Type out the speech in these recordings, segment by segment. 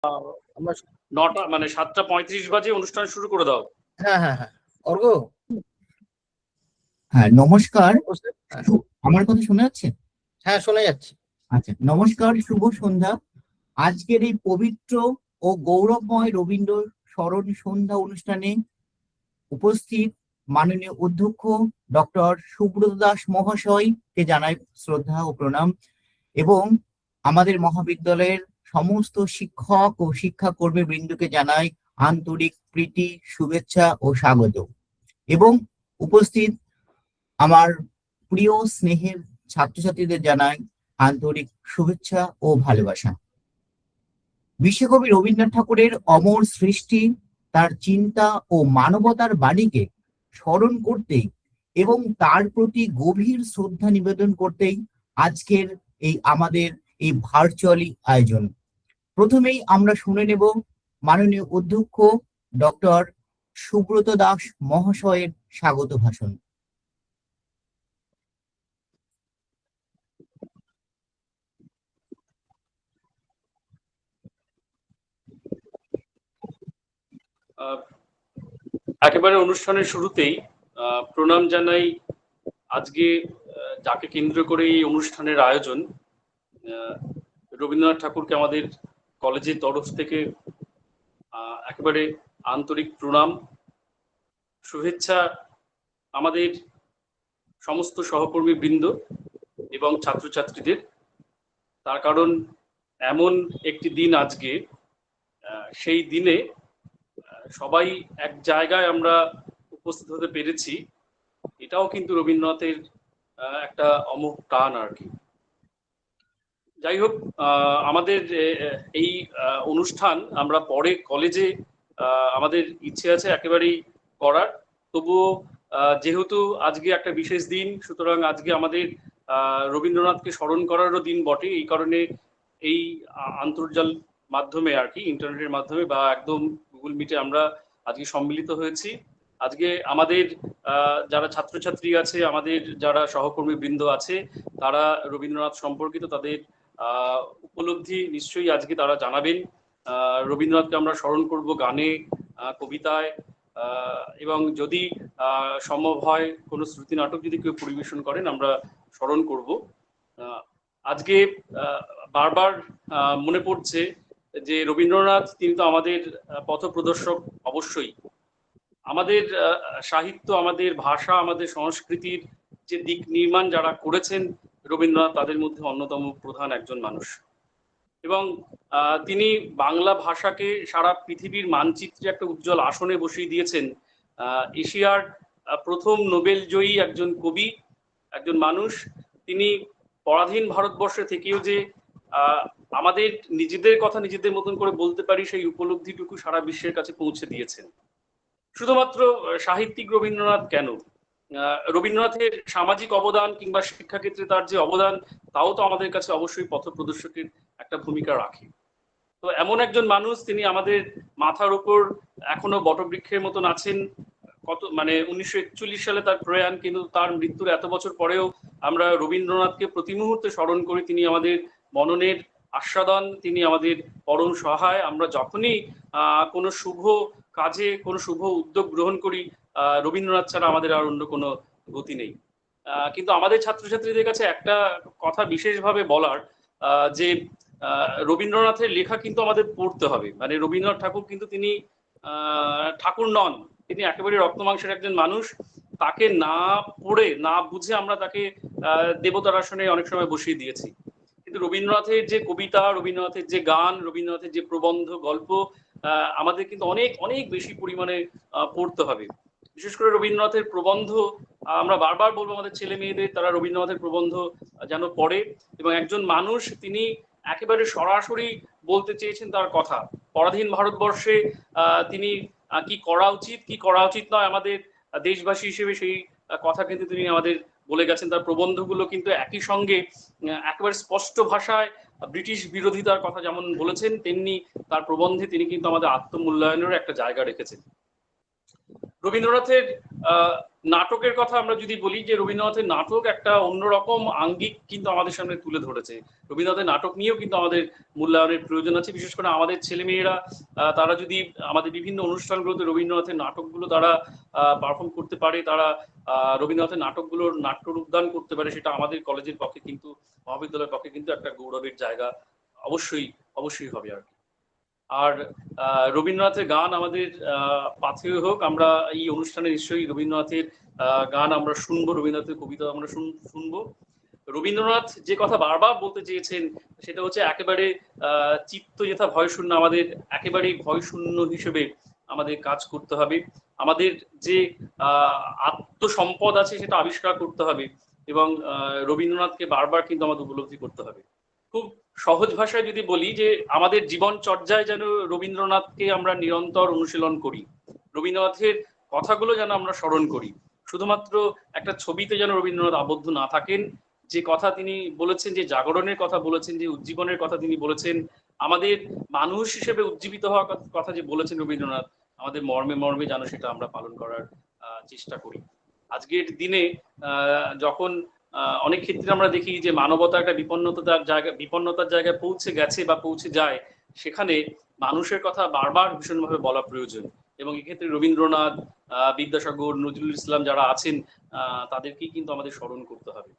আমরা 9টা মানে 7:35 বাজে অনুষ্ঠান শুরু করে দাও। হ্যাঁ হ্যাঁ হ্যাঁ অর্ঘ। হ্যাঁ নমস্কার, হ্যাঁ, আমার কথা শোনা যাচ্ছে? হ্যাঁ শোনা যাচ্ছে। আচ্ছা, নমস্কার, শুভ সন্ধ্যা। আজকের এই পবিত্র ও গৌরবময় রবীন্দ্র স্মরণ সন্ধ্যা অনুষ্ঠানে উপস্থিত মাননীয় অধ্যক্ষ ডক্টর সুব্রত দাস মহাশয়কে জানাই শ্রদ্ধা ও প্রণাম, এবং আমাদের মহাবিদ্যালয়ের সমস্ত শিক্ষক ও শিক্ষাকর্মী বৃন্দকে জানাই আন্তরিক প্রীতি, শুভেচ্ছা ও স্বাগত। এবং উপস্থিত আমার প্রিয় স্নেহের ছাত্রছাত্রীদের জানাই আন্তরিক শুভেচ্ছা ও ভালোবাসা। বিশ্বকবি রবীন্দ্রনাথ ঠাকুরের অমর সৃষ্টি, তার চিন্তা ও মানবতার বাণীকে স্মরণ করতেই এবং তার প্রতি গভীর শ্রদ্ধা নিবেদন করতেই আজকের আমাদের এই ভার্চুয়ালি আয়োজন। প্রথমেই আমরা শুনে নেব মাননীয় অধ্যক্ষ ডক্টর সুব্রত দাস মহাশয়ের স্বাগত ভাষণ। একেবারে অনুষ্ঠানের শুরুতেই প্রণাম জানাই আজকে যাকে কেন্দ্র করে এই অনুষ্ঠানের আয়োজন। রবীন্দ্রনাথ ঠাকুরকে আমাদের কলেজের তরফ থেকে একেবারে আন্তরিক প্রণাম, শুভেচ্ছা আমাদের সমস্ত সহকর্মী বৃন্দ এবং ছাত্রছাত্রীদের। তার কারণ এমন একটি দিন আজকে, সেই দিনে সবাই এক জায়গায় আমরা উপস্থিত হতে পেরেছি, এটাও কিন্তু রবীন্দ্রনাথের একটা অমোঘ টান আর কি। যাই হোক, আমাদের এই অনুষ্ঠান আমরা পরে কলেজে আমাদের ইচ্ছে আছে একেবারেই করার। তবুও যেহেতু আজকে একটা বিশেষ দিন, সুতরাং আজকে আমাদের রবীন্দ্রনাথকে স্মরণ করারও দিন বটে। এই কারণে এই আন্তর্জাল মাধ্যমে আর কি, ইন্টারনেটের মাধ্যমে বা একদম গুগল মিটে আমরা আজকে সম্মিলিত হয়েছি। আজকে আমাদের যারা ছাত্রছাত্রী আছে, আমাদের যারা সহকর্মী বৃন্দ আছে, তারা রবীন্দ্রনাথ সম্পর্কিত তাদের উপলব্ধি নিশ্চয়ই আজকে তারা জানাবেন। রবীন্দ্রনাথকে আমরা স্মরণ করব গানে, কবিতায়, এবং যদি সম্ভব হয় কোনো শ্রুতি নাটক যদি কেউ পরিবেশন করেন আমরা স্মরণ করব। আজকে বারবার মনে পড়ছে যে রবীন্দ্রনাথ তিনি তো আমাদের পথপ্রদর্শক অবশ্যই। আমাদের সাহিত্য, আমাদের ভাষা, আমাদের সংস্কৃতির যে দিক নির্মাণ যারা করেছেন রবীন্দ্রনাথ তাদের মধ্যে অন্যতম প্রধান একজন মানুষ। এবং তিনি বাংলা ভাষাকে সারা পৃথিবীর মানচিত্রে একটা উজ্জ্বল আসনে বসিয়ে দিয়েছেন। এশিয়ার প্রথম নোবেল জয়ী একজন কবি, একজন মানুষ। তিনি পরাধীন ভারতবর্ষে থেকেও যে আমাদের নিজেদের কথা নিজেদের মতন করে বলতে পারি সেই উপলব্ধিটুকু সারা বিশ্বের কাছে পৌঁছে দিয়েছেন। শুধুমাত্র সাহিত্যিক রবীন্দ্রনাথ কেন, রবীন্দ্রনাথের সামাজিক অবদান কিংবা শিক্ষাক্ষেত্রে তার যে অবদান, তাও তো আমাদের কাছে অবশ্যই পথপ্রদর্শকের একটা ভূমিকা রাখে। তো এমন একজন মানুষ, তিনি আমাদের মাথার উপর এখনো বটবৃক্ষের মতন আছেন। কত মানে 1941 সালে তার প্রয়াণ, কিন্তু তার মৃত্যুর এত বছর পরেও আমরা রবীন্দ্রনাথকে প্রতি মুহূর্তে স্মরণ করি। তিনি আমাদের মননের আস্বাদন, তিনি আমাদের পরম সহায়। আমরা যখনই কোনো শুভ কাজে, কোনো শুভ উদ্যোগ গ্রহণ করি, রবীন্দ্রনাথ ছাড়া আমাদের আর অন্য কোনো গতি নেই। কিন্তু আমাদের ছাত্রছাত্রীদের কাছে একটা কথা বিশেষভাবে বলার, যে রবীন্দ্রনাথের লেখা কিন্তু আমাদের পড়তে হবে। মানে রবীন্দ্রনাথ ঠাকুর কিন্তু তিনি ঠাকুর নন, তিনি একেবারে রক্তমাংসের একজন মানুষ। তাকে না পড়ে না বুঝে আমরা তাকে দেবতার আসনে অনেক সময় বসিয়ে দিয়েছি। কিন্তু রবীন্দ্রনাথের যে কবিতা, রবীন্দ্রনাথের যে গান, রবীন্দ্রনাথের যে প্রবন্ধ, গল্প, আমাদের কিন্তু অনেক অনেক বেশি পরিমাণে পড়তে হবে। বিশেষ করে রবীন্দ্রনাথের প্রবন্ধ আমরা বারবার বলবো আমাদের ছেলে মেয়েদের, তারা রবীন্দ্রনাথের প্রবন্ধ যেন পড়ে। এবং একজন মানুষ তিনি একেবারে সরাসরি বলতে চেয়েছেন তার কথা। পরাধীন ভারতবর্ষে তিনি কি করা উচিত কি করা উচিত নয়, আমাদের দেশবাসী হিসেবে সেই কথা কিন্তু তিনি আমাদের বলে গেছেন। তার প্রবন্ধগুলো কিন্তু একই সঙ্গে একেবারে স্পষ্ট ভাষায় ব্রিটিশ বিরোধিতার কথা যেমন বলেছেন, তেমনি তার প্রবন্ধে তিনি কিন্তু আমাদের আত্মমূল্যায়নের একটা জায়গা রেখেছেন। রবীন্দ্রনাথের নাটকের কথা আমরা যদি বলি, যে রবীন্দ্রনাথের নাটক একটা অন্যরকম আঙ্গিক কিন্তু আমাদের সামনে তুলে ধরেছে। রবীন্দ্রনাথের নাটক নিয়েও কিন্তু আমাদের মূল্যায়নের প্রয়োজন আছে, বিশেষ করে আমাদের ছেলেমেয়েরা তারা যদি আমাদের বিভিন্ন অনুষ্ঠানগুলোতে রবীন্দ্রনাথের নাটকগুলো তারা পারফর্ম করতে পারে, তারা রবীন্দ্রনাথের নাটকগুলোর নাট্য রূপদান করতে পারে, সেটা আমাদের কলেজের পক্ষে কিন্তু, মহাবিদ্যালয়ের পক্ষে কিন্তু একটা গৌরবের জায়গা অবশ্যই অবশ্যই হবে আর কি। আর রবীন্দ্রনাথের গান আমাদের পাথেয় হোক, আমরা এই অনুষ্ঠানে নিশ্চয়ই রবীন্দ্রনাথের গান আমরা শুনবো, রবীন্দ্রনাথের কবিতা আমরা শুনবো। রবীন্দ্রনাথ যে কথা বারবার বলতে চেয়েছেন সেটা হচ্ছে একেবারে চিত্ত যেথা ভয় শূন্য, আমাদের একেবারেই ভয় শূন্য হিসেবে আমাদের কাজ করতে হবে, আমাদের যে আত্মসম্পদ আছে সেটা আবিষ্কার করতে হবে, এবং রবীন্দ্রনাথকে বারবার কিন্তু আমাদের উপলব্ধি করতে হবে। খুব সহজ ভাষায় যদি বলি, যে আমাদের জীবন চর্যায় যেন রবীন্দ্রনাথকে আমরা নিরন্তর অনুশীলন করি, রবীন্দ্রনাথের কথাগুলো যেন আমরা স্মরণ করি, শুধুমাত্র একটা ছবিতে যেন রবীন্দ্রনাথ আবদ্ধ না থাকেন। যে কথা তিনি বলেছেন, যে জাগরণের কথা বলেছেন, যে উজ্জীবনের কথা তিনি বলেছেন, আমাদের মানুষ হিসেবে উজ্জীবিত হওয়ার কথা যে বলেছেন রবীন্দ্রনাথ, আমাদের মর্মে মর্মে যেন সেটা আমরা পালন করার চেষ্টা করি। আজকের দিনে যখন অনেক ক্ষেত্রে আমরা দেখি যে মানবতা একটা বিপন্নতার জায়গায় পৌঁছে গেছে বা পৌঁছে যায়, সেখানে মানুষের কথা বারবার ভীষণভাবে বলা প্রয়োজন, এবং এক্ষেত্রে রবীন্দ্রনাথ, বিদ্যাসাগর, নজরুল ইসলাম যারা আছেন তাদেরকেই কিন্তু আমাদের স্মরণ করতে হবে।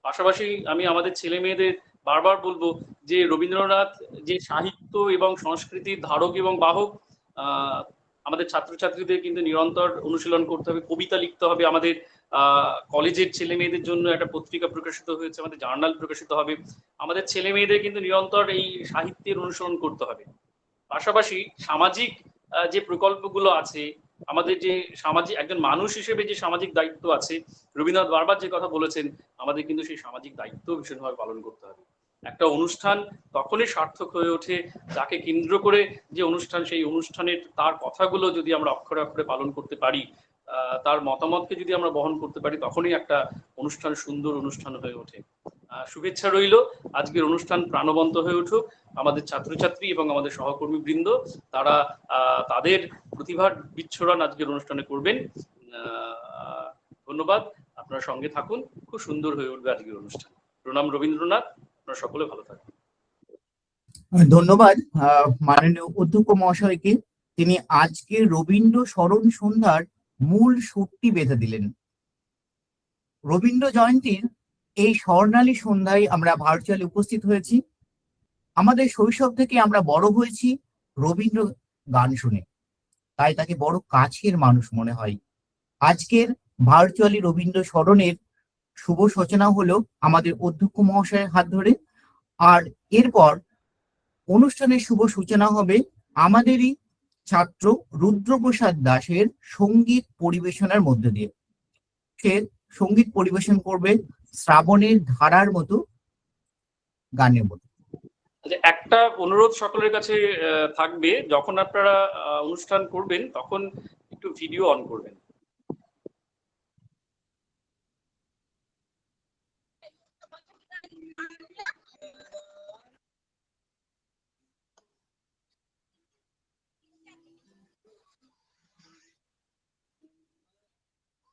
পাশাপাশি আমি আমাদের ছেলে মেয়েদের বারবার বলবো যে রবীন্দ্রনাথ যে সাহিত্য এবং সংস্কৃতির ধারক এবং বাহক, আমাদের ছাত্রছাত্রীদের কিন্তু নিরন্তর অনুশীলন করতে হবে, কবিতা লিখতে হবে। আমাদের কলেজের ছেলে মেয়েদের জন্য একটা পত্রিকা প্রকাশিত হয়েছে, আমাদের জার্নাল প্রকাশিত হবে, আমাদের ছেলে মেয়েদের কিন্তু নিরন্তর এই সাহিত্যের অনুসরণ করতে হবে। পাশাপাশি সামাজিক যে প্রকল্পগুলো আছে, আমাদের যে সামাজিক একজন মানুষ হিসেবে যে সামাজিক দায়িত্ব আছে, রবীন্দ্রনাথ বারবার যে কথা বলেছেন, আমাদের কিন্তু সেই সামাজিক দায়িত্ব ভীষণভাবে পালন করতে হবে। একটা অনুষ্ঠান তখনই সার্থক হয়ে ওঠে যাকে কেন্দ্র করে যে অনুষ্ঠান, সেই অনুষ্ঠানের তার কথাগুলো যদি আমরা অক্ষরে অক্ষরে পালন করতে পারি, তার মতামতকে যদি আমরা বহন করতে পারি, তখনই একটা অনুষ্ঠান সুন্দর অনুষ্ঠান হয়ে ওঠে। শুভেচ্ছা রইল, আজকের অনুষ্ঠান প্রাণবন্ত হয়ে উঠুক। আমাদের ছাত্রছাত্রী এবং আমাদের সহকর্মী বৃন্দ তারা তাদের প্রতিভার বিচ্ছুরণ আজকের অনুষ্ঠানে করবেন। ধন্যবাদ, আপনারা সঙ্গে থাকুন, খুব সুন্দর হয়ে উঠবে আজকের অনুষ্ঠান। প্রণাম রবীন্দ্রনাথ, আপনারা সকলে ভালো থাকবেন। ধন্যবাদ মাননীয় অধ্যক্ষ মহাশয়কে, তিনি আজকে রবীন্দ্র স্মরণ সন্ধ্যার মূল সুরটি বেঁধে দিলেন। রবীন্দ্র জয়ন্তীর এই স্বর্ণালী সন্ধ্যায় আমরা ভার্চুয়ালি উপস্থিত হয়েছি। আমাদের শৈশব থেকে আমরা বড় হয়েছি রবীন্দ্র গান শুনে, তাই তাকে বড় কাছের মানুষ মনে হয়। আজকের ভার্চুয়ালি রবীন্দ্র স্মরণের শুভ সূচনা হলো আমাদের অধ্যক্ষ মহাশয়ের হাত ধরে, আর এরপর অনুষ্ঠানের শুভ সূচনা হবে আমাদেরই ছাত্র রুদ্রপ্রসাদ দাসের সঙ্গীত পরিবেশনার মধ্য দিয়ে। সে সঙ্গীত পরিবেশন করবে শ্রাবণের ধারার মতো গানের মতো। একটা অনুরোধ সকলের কাছে থাকবে, যখন আপনারা অনুষ্ঠান করবেন তখন একটু ভিডিও অন করবেন।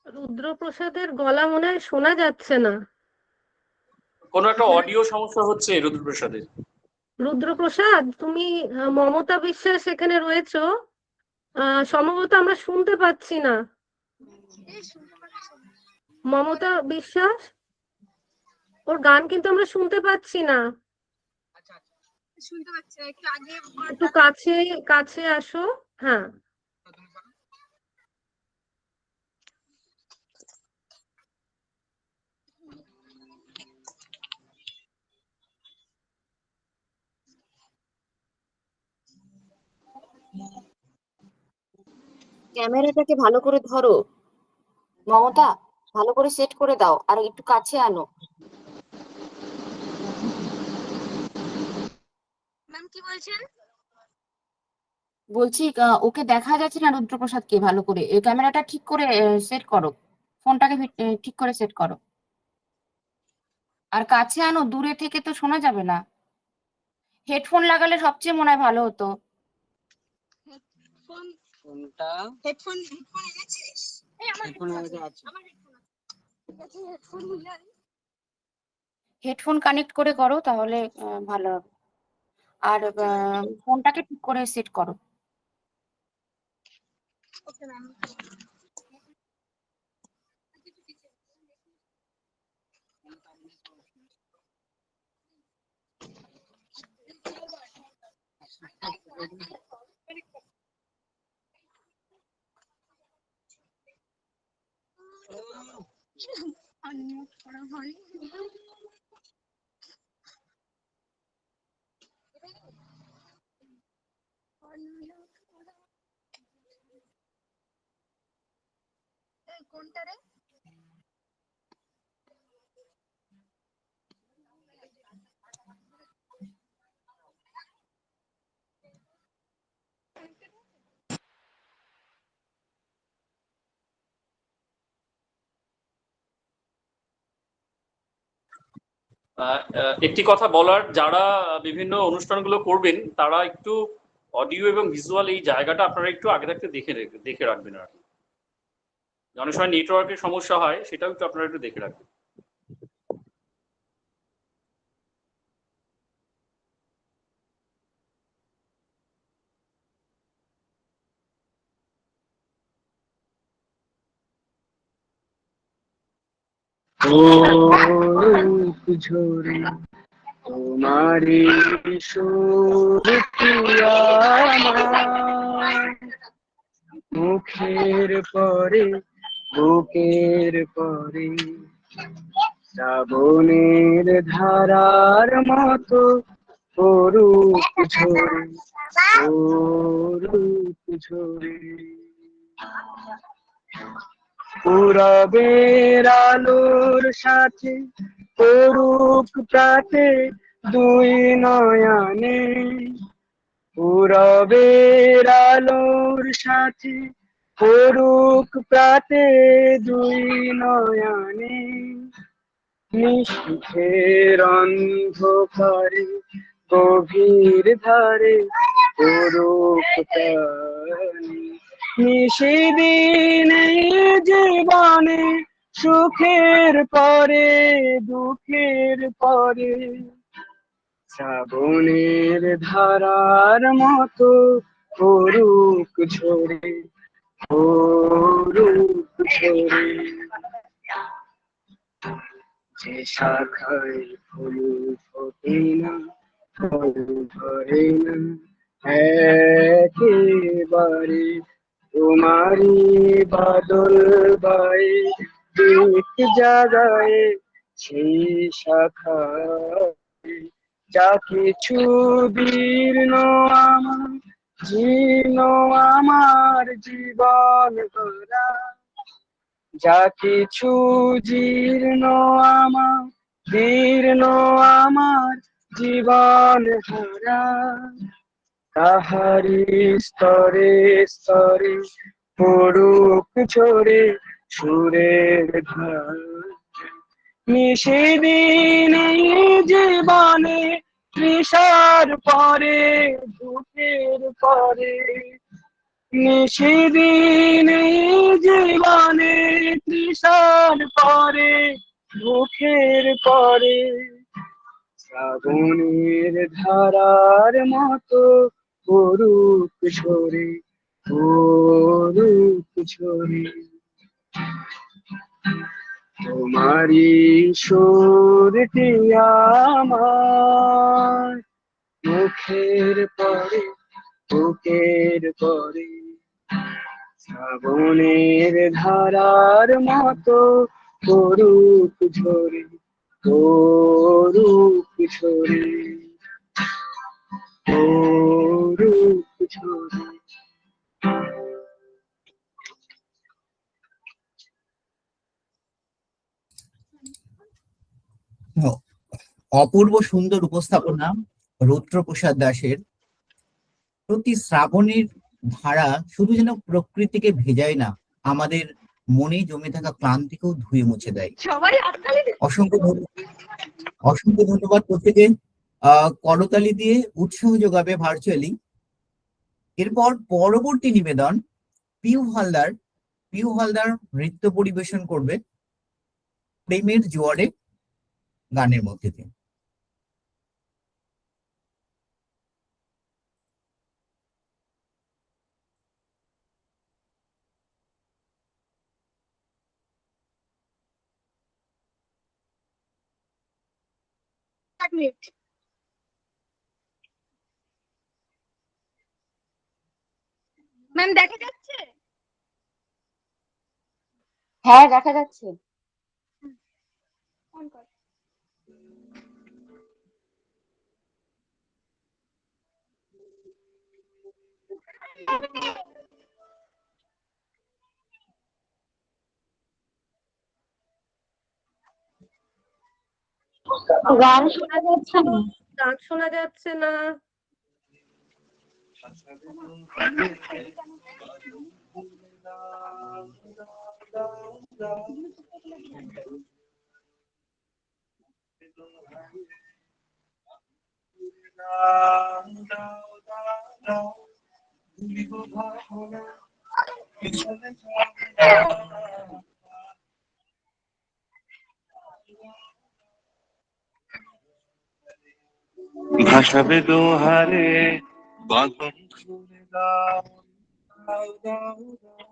রুদ্রপ্রসাদের গলা মনে হয় শোনা যাচ্ছে না। কোনো একটা অডিও সমস্যা হচ্ছে রুদ্রপ্রসাদের। রুদ্রপ্রসাদ, তুমি মমতা বিশ্বাস এখানে রয়েছো, সম্ভবত আমরা শুনতে পাচ্ছি না। মমতা বিশ্বাস, ওর গান কিন্তু আমরা শুনতে পাচ্ছি না। একটু কাছে কাছে আসো। হ্যাঁ, ক্যামেরাটাকে ভালো করে ধরো মমতা, ভালো করে সেট করে দাও আর একটু কাছে আনো। ম্যাম কি বলছেন? বলছি ওকে দেখা যাচ্ছে না রুদ্রপ্রসাদকে, ভালো করে ক্যামেরাটা ঠিক করে সেট করো, ফোনটাকে ঠিক করে সেট করো আর কাছে আনো, দূরে থেকে তো শোনা যাবে না। হেডফোন লাগালে সবচেয়ে মনে হয় ভালো হতো। কোনটা হেডফোন এনেছিস? হেডফোন আছে হেডফোন কানেক্ট করে করো, তাহলে ভালো হবে। আর ফোনটাকে ঠিক করে সেট করো। Okay ma'am. আনমিউট করা হয়। কোনটা রে? একটি কথা বলার, যারা বিভিন্ন অনুষ্ঠানগুলো করবেন তারা একটু অডিও এবং ভিজুয়াল এই জায়গাটা আপনারা একটু আগে থাকতে দেখে রাখবেন আর কি। অনেক সময় নেটওয়ার্কের সমস্যা হয়, সেটাও একটু আপনারা একটু দেখে রাখবেন। ঝরে তোমারি সুরতি আমার মুখের পরে বুকের পরে শ্রাবণের ধারার মতো পড়ুক ঝরে পড়ুক ঝরে পূরবের আলোর সাথে পড়ুক প্রাতে দুই নয়নে পূরবের আলোর সাথে পড়ুক প্রাতে দুই নয়নে নিশীথের অন্ধকারে গভীর ধারে পড়ুক প্রাণে নিশিদিনে জীবনে সুখের পরে দুঃখের পরে শ্রাবণের ধারার মতো পড়ুক ঝরে পড়ুক ঝরে যে শাখায় ফুল ফোটে না ফল ধরে না একেবারে তোমারি বাদল বায়ে দিক জাগায় সেই শাখায় যা কিছু দীর্ণ আমার জীবন গড়া যা কিছু জীর্ণ আমার জীবন হারা তাহারি স্তরে স্তরে পড়ুক ঝরে সুরের ধার নিশিদিনে জীবনে তৃষার পরে দুঃখের পরে নিশিদিনে জীবনে তৃষার পরে দুঃখের পরে শ্রাবণের ধারার মতো পড়ুক ঝরে পড়ুক ঝরে তোমারি সুরটি আমার মুখের পরে বুকের পরে শ্রাবণের ধারার মতো পড়ুক ঝরে পড়ুক ঝরে পড়ুক ঝরে। অপূর্ব সুন্দর উপস্থাপনা রুদ্রপ্রসাদ দাসের। প্রতি শ্রাবণের ধারা শুধু যেন প্রকৃতিকে ভেজায় না, আমাদের মনে জমে থাকা ক্লান্তিকেও ধুয়ে মুছে দেয়। অসংখ্য ধন্যবাদ প্রত্যেকে। করতালি দিয়ে উৎসাহ যোগাবে ভার্চুয়ালি। এরপর পরবর্তী নিবেদন পিউ হালদার নৃত্য পরিবেশন করবে প্রেমের জোয়ারে গানের মধ্যে দিয়ে। এক মিনিট। ম্যাম দেখা যাচ্ছে? হ্যাঁ, দেখা যাচ্ছে। অন কর। গান শোনা যাচ্ছে না। গান শোনা যাচ্ছে না। ভাসাবে দোহারে বাঁধন খুলে দাও দাও দাও দাও।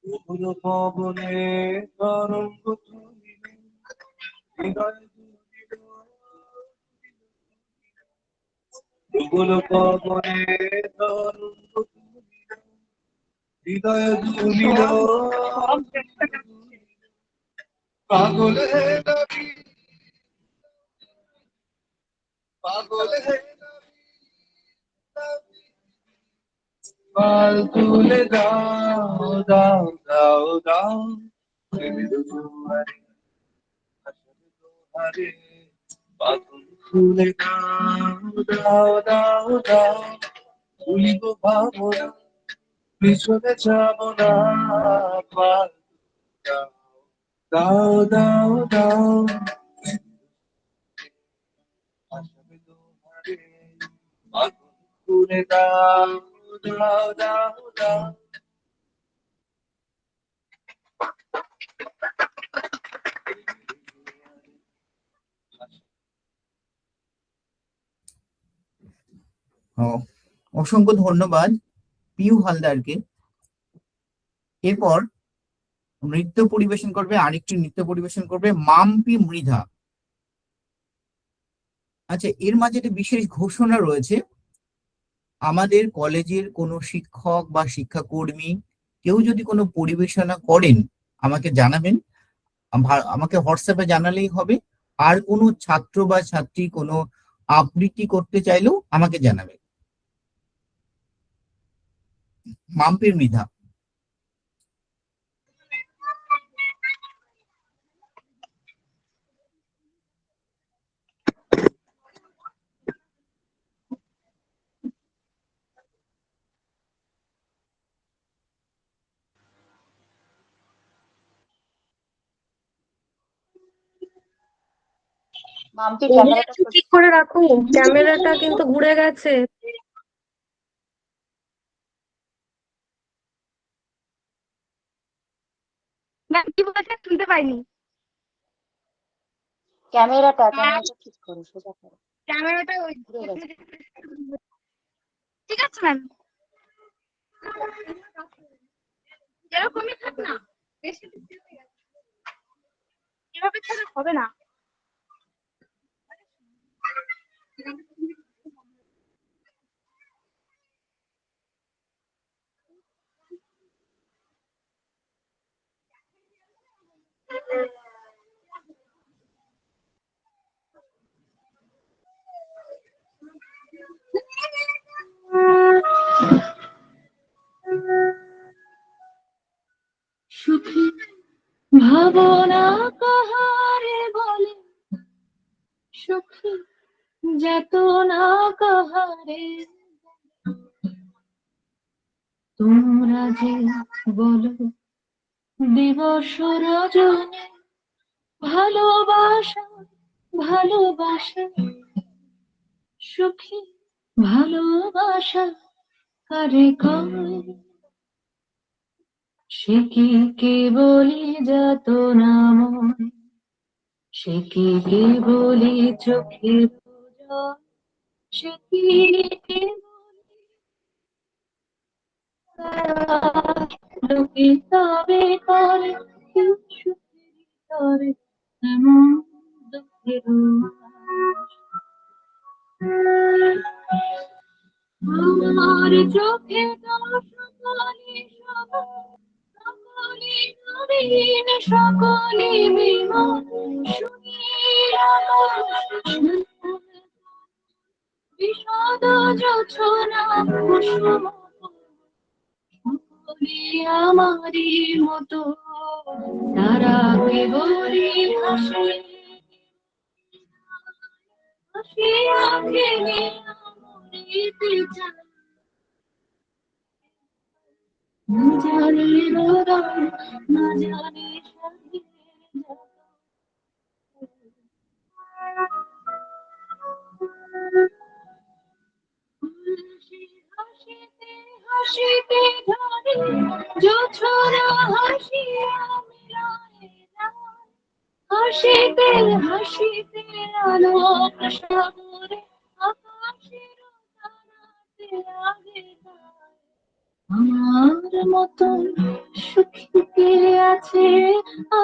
প্রবল পবনে তরঙ্গ তুলিল, হৃদয় দুলিল। প্রবল পবনে তরঙ্গ তুলিল, হৃদয় দুলিল। পাগল হে নবী, পাগল হে নবী, পাল তুলে দাও দাও দাও দাও। প্রেমের জোয়ারে ভাসাবে দোহারে বাঁধন খুলে দাও দাও দাও দাও। ভুলিব ভাবনা, পিছনে যাব না, পাল দাও দাও দাও। ভাসাবে দোহারে বাঁধন খুলে দাও দাও দাও দাও। অসংখ্য ধন্যবাদ পিউ হালদারকে। এরপর আরেকটি নৃত্য পরিবেশন করবে মাম্পি মৃধা। আচ্ছা, এর মাঝে একটা বিশেষ ঘোষণা রয়েছে। আমাদের কলেজের কোনো শিক্ষক বা শিক্ষাকর্মী কেউ যদি কোনো পরিবেশনা করেন আমাকে জানাবেন, আমাকে হোয়াটসঅ্যাপে জানালেই হবে। আর কোনো ছাত্র বা ছাত্রী কোনো আবৃত্তি করতে চাইলেও আমাকে জানাবেন। মাম্পির মৃধা। মাম্পি ক্যামেরাটা ঠিক করে রাখো, ক্যামেরাটা কিন্তু ঘুরে গেছে। ম্যাম কি বলছেন শুনতে পাইনি। ক্যামেরাটা ঠিক করো, সোজা করো। ক্যামেরাটা ওই ঘুরে গেছে। ঠিক আছে ম্যাম। এরকমই থাক না, বেশি এভাবে ছাড়া হবে না। সুখী ভাবনা কাহারে বলে, সুখী যাতনা কাহারে, তোমরা যে বলো দিবস রজনী ভালোবাসা ভালোবাসা সুখী ভালোবাসা কারে কয় সে কি কেবলি যাতনাময় সে কি কেবলি চোখের জল সে কি লোকে তবে করে সুখের তরে এমন দুঃখের আমার চোখে তো সকলে সকলে নবীন সকলে বিমল বিষাদ যোছনা কুসুম সকলে আমারই মতো তারা কেবলই হাসে হাসিয়া খেলে মরিতে চায় না জানি রোদন না জানি হাসিতে হাসিতে ধরে জোছনা হাসিয়া মিলায় যায় হাসিতে হাসিতে আলোক সাগরে আকাশের তারাতে লাগে যায় আমার মতন সুখী কে আছে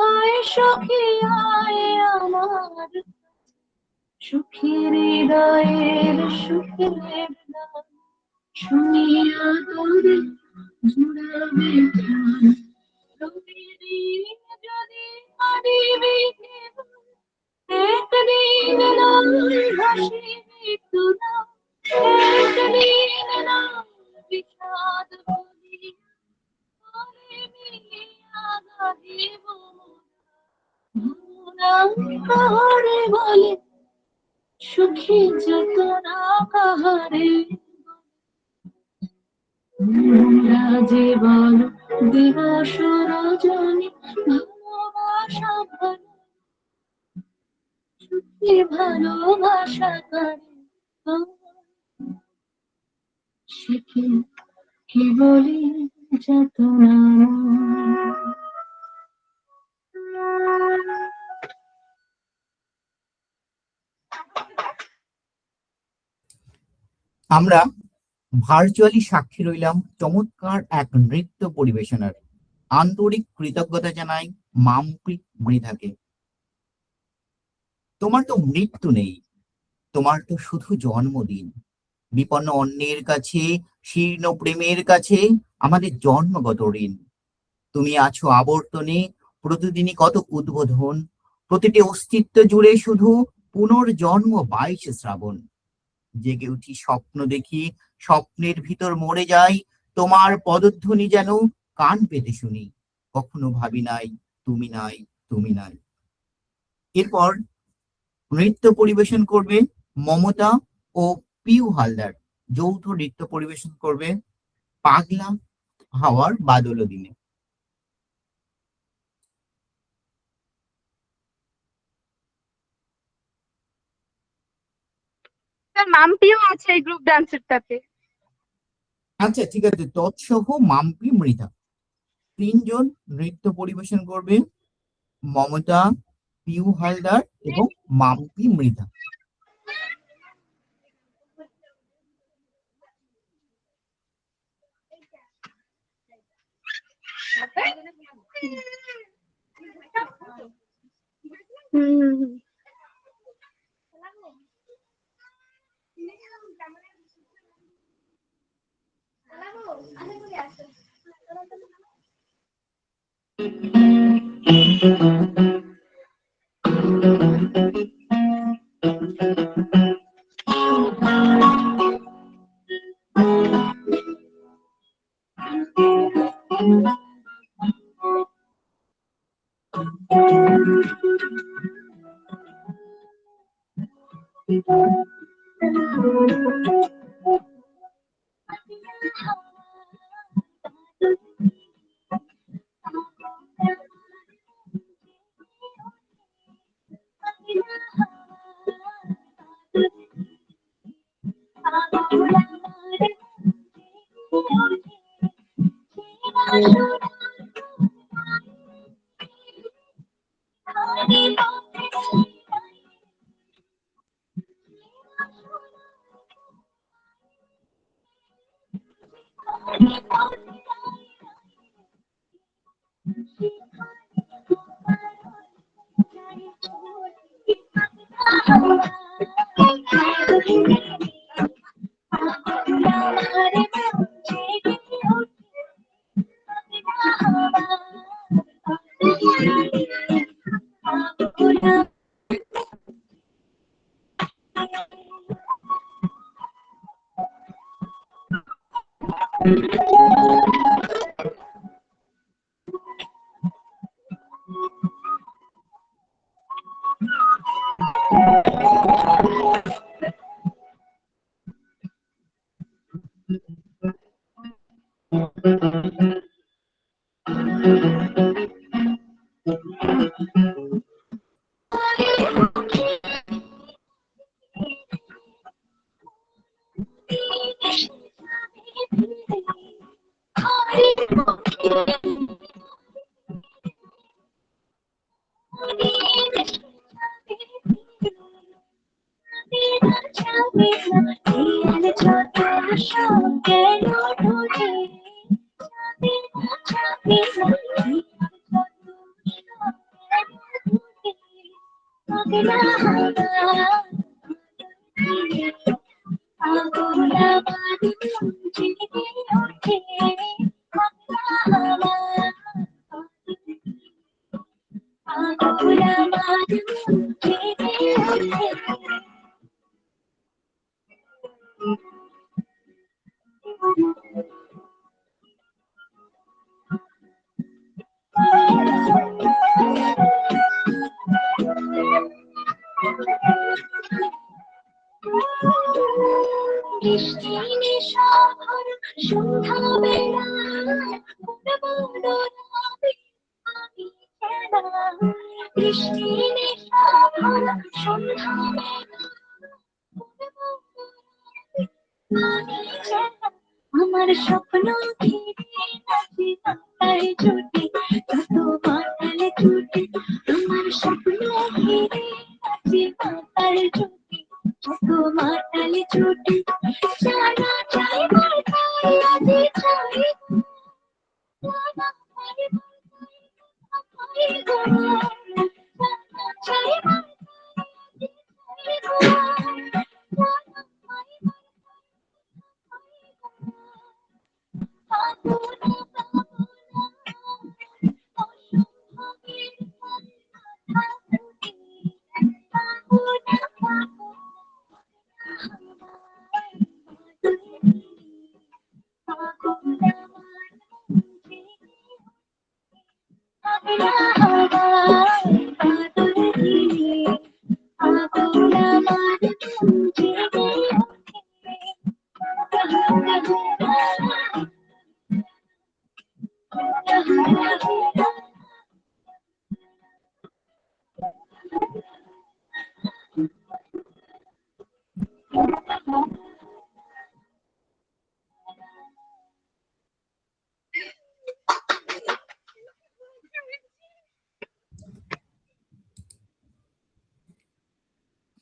আয় সখী আয় আমার সুখের হৃদয়ের সুখের গান শুনিয়া তোরে জুড়াবে প্রাণ প্রতিদিন যদি পারিবি একদিন নয় হাসিবি তোরা একদিন নয় বিষাদ বলি করে মিলিয়া গাহিব মোরা কাহারে বলে সুখী যতনা কাহারে তোমরা যে বলো দিবস রজনী ভালোবাসা ভালো সুখী ভালোবাসা করে সে কি বলি যাতনা আমরা ভার্চুয়ালি সাক্ষী রইলাম চমৎকার এক নৃত্য পরিবেশনার। আন্তরিক কৃতজ্ঞতা জানাই মাম্পি মৃধাকে। তোমার তো মৃত্যু নেই, তোমার তো শুধু জন্মদিন। বিপন্ন অন্যের কাছে, শীর্ণ প্রেমের কাছে আমাদের জন্মগত ঋণ। তুমি আছো আবর্তনে, প্রতিদিনই কত উদ্বোধন, প্রতিটি অস্তিত্ব জুড়ে শুধু পুনর্জন্ম 22 শ্রাবণ। জেগে উঠি স্বপ্ন দেখি, স্বপ্নের ভিতর মরে যাই, তোমার পদধ্বনি যেন কান পেতে শুনি। কখনো ভাবি নাই তুমি নাই, তুমি নাই। এরপর নৃত্য পরিবেশন করবে মমতা ও পিউ হালদার। যৌথ নৃত্য পরিবেশন করবে পাগলা হাওয়ার বাদল দিনে। মাম্পিও আছে এই গ্রুপ ডান্সেরটাতে। আচ্ছা ঠিক আছে, তৎসহ মাম্পি মৃধা 3 জন নৃত্য পরিবেশন করবে, মমতা, পিউ হালদার এবং মাম্পি মৃধা। আমার স্বপ্ন ঘিরে নাচি মাথায় ছুটি কত মাতালে ছুটি আমার স্বপ্ন ঘিরে নাচি মাথায় ছুটি কত মাতালে ছুটি সারা চাই মাথায় আজি চাই সারা চাই মাথায় গো সারা চাই মাথায়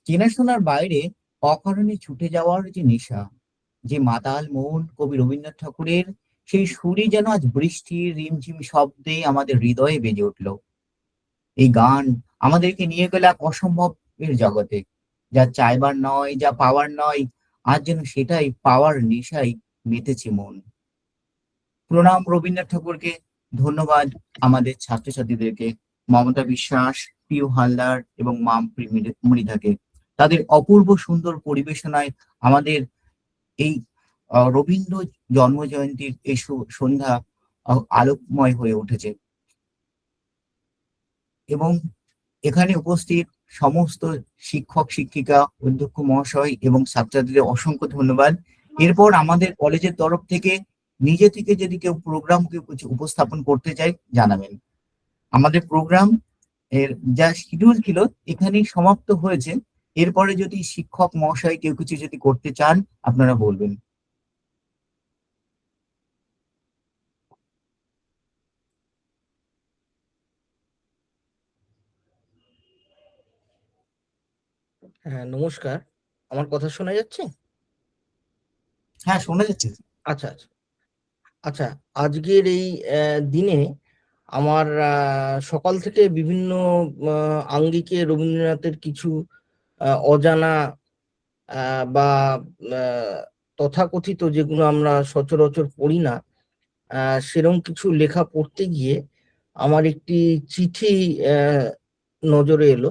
চেনাশোনার বাইরে অকারণে ছুটে যাওয়ার যে নেশা, যে মাতাল মন কবি রবীন্দ্রনাথ ঠাকুরের, সেই সুরই যেন আজ বৃষ্টির রিমঝিম শব্দে আমাদের হৃদয়ে বেজে উঠল। এই গান আমাদেরকে নিয়ে গেল এক অসম্ভবের জগতে, যা চাইবার নয়, যা পাওয়ার নয়, আজ যেন সেটাই পাওয়ার নেশায় মেতেছে মন। প্রণাম রবীন্দ্রনাথ ঠাকুরকে, ধন্যবাদ আমাদের ছাত্রছাত্রীদেরকে, মমতা বিশ্বাস, পিউ হালদার এবং মাম্পি মৃধাকে তাদের অপূর্ব সুন্দর পরিবেশনায় আমাদের এই রবীন্দ্র জন্ম জয়ন্তীর এই সন্ধ্যা আলোকময় হয়ে উঠেছে। এবং এখানে উপস্থিত সমস্ত শিক্ষক শিক্ষিকা, অধ্যক্ষ মহাশয় এবং ছাত্রছাত্রীদের অসংখ্য ধন্যবাদ। এরপর আমাদের কলেজের তরফ থেকে নিজে থেকে যদি কেউ প্রোগ্রামকে উপস্থাপন করতে চায় জানাবেন। আমাদের প্রোগ্রাম এর যা শিডিউল ছিল এখানেই সমাপ্ত হয়েছে। এরপরে যদি শিক্ষক মহাশয় কেউ কিছু যদি করতে চান আপনারা বলবেন। হ্যাঁ, নমস্কার। আমার কথা শোনা যাচ্ছে? হ্যাঁ, শোনা যাচ্ছে। আচ্ছা আচ্ছা আচ্ছা, আজকের এই দিনে আমার সকাল থেকে বিভিন্ন আঙ্গিকে রবীন্দ্রনাথের কিছু অজানা বা তথাকথিত, যেগুলো আমরা সচরাচর পড়ি না, সেরকম কিছু লেখা পড়তে গিয়ে আমার একটি চিঠি নজরে এলো।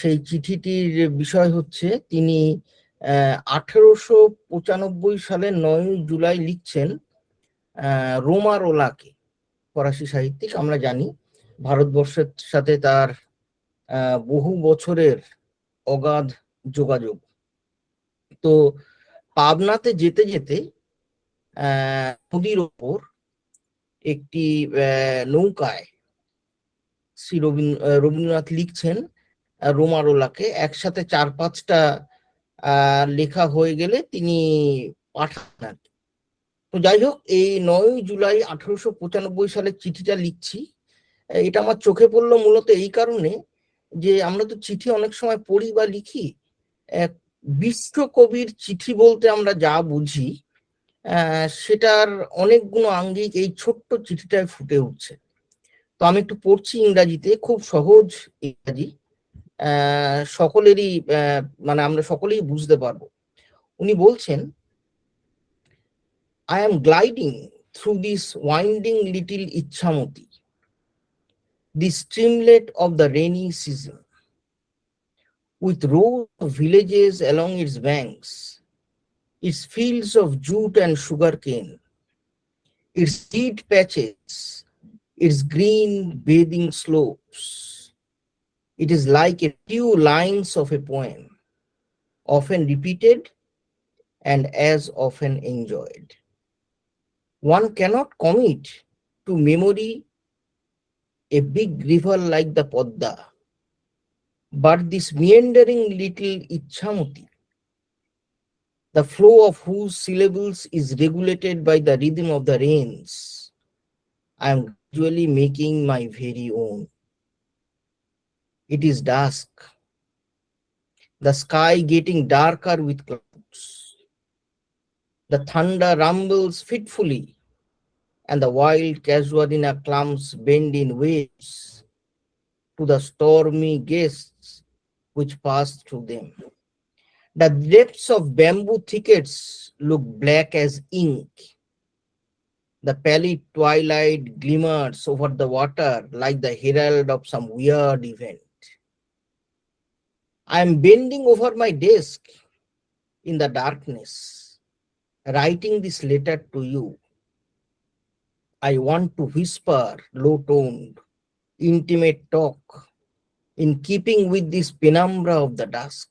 সেই চিঠিটির বিষয় হচ্ছে, তিনি 1895 সালের 9 জুলাই লিখছেন রোমারোলাকে। ফরাসি সাহিত্যিক, আমরা জানি ভারতবর্ষের সাথে তার বহু বছরের অগাধ যোগাযোগ। তো পাবনাতে যেতে যেতে নদীর ওপর একটি নৌকায় শ্রী রবীন্দ্রনাথ লিখছেন রোমারোলাকে। একসাথে 4-5টা লেখা হয়ে গেলে তিনি পাঠান। তো যাই হোক, এই 9 জুলাই 1895 সালের চিঠিটা লিখছি। এটা আমার চোখে পড়লো মূলত এই কারণে যে আমরা তো চিঠি অনেক সময় পড়ি বা লিখি, বিশ্বকবির চিঠি বলতে আমরা যা বুঝি সেটার অনেকগুলো আঙ্গিক এই ছোট্ট চিঠিটায় ফুটে উঠছে। তো আমি একটু পড়ছি ইংরাজিতে, খুব সহজ ইংরাজি, সকলেরই মানে আমরা সকলেই বুঝতে পারবো। উনি বলছেন, I am gliding through this winding little Ichamoti, the streamlet of the rainy season, with rows of villages along its banks, its fields of jute and sugarcane, its reed patches, its green bathing slopes. It is like a few lines of a poem, often repeated and as often enjoyed. One cannot commit to memory a big river like the Podda, but this meandering little Ichamoti, the flow of whose syllables is regulated by the rhythm of the rains, I am gradually making my very own. It is dusk, the sky getting darker with clouds. The thunder rumbles fitfully, and the wild casuarina clumps bend in waves to the stormy gusts which pass through them. The depths of bamboo thickets look black as ink. The pallid twilight glimmers over the water like the herald of some weird event. I am bending over my desk in the darkness, writing this letter to you. I want to whisper low-toned, intimate talk in keeping with this penumbra of the dusk.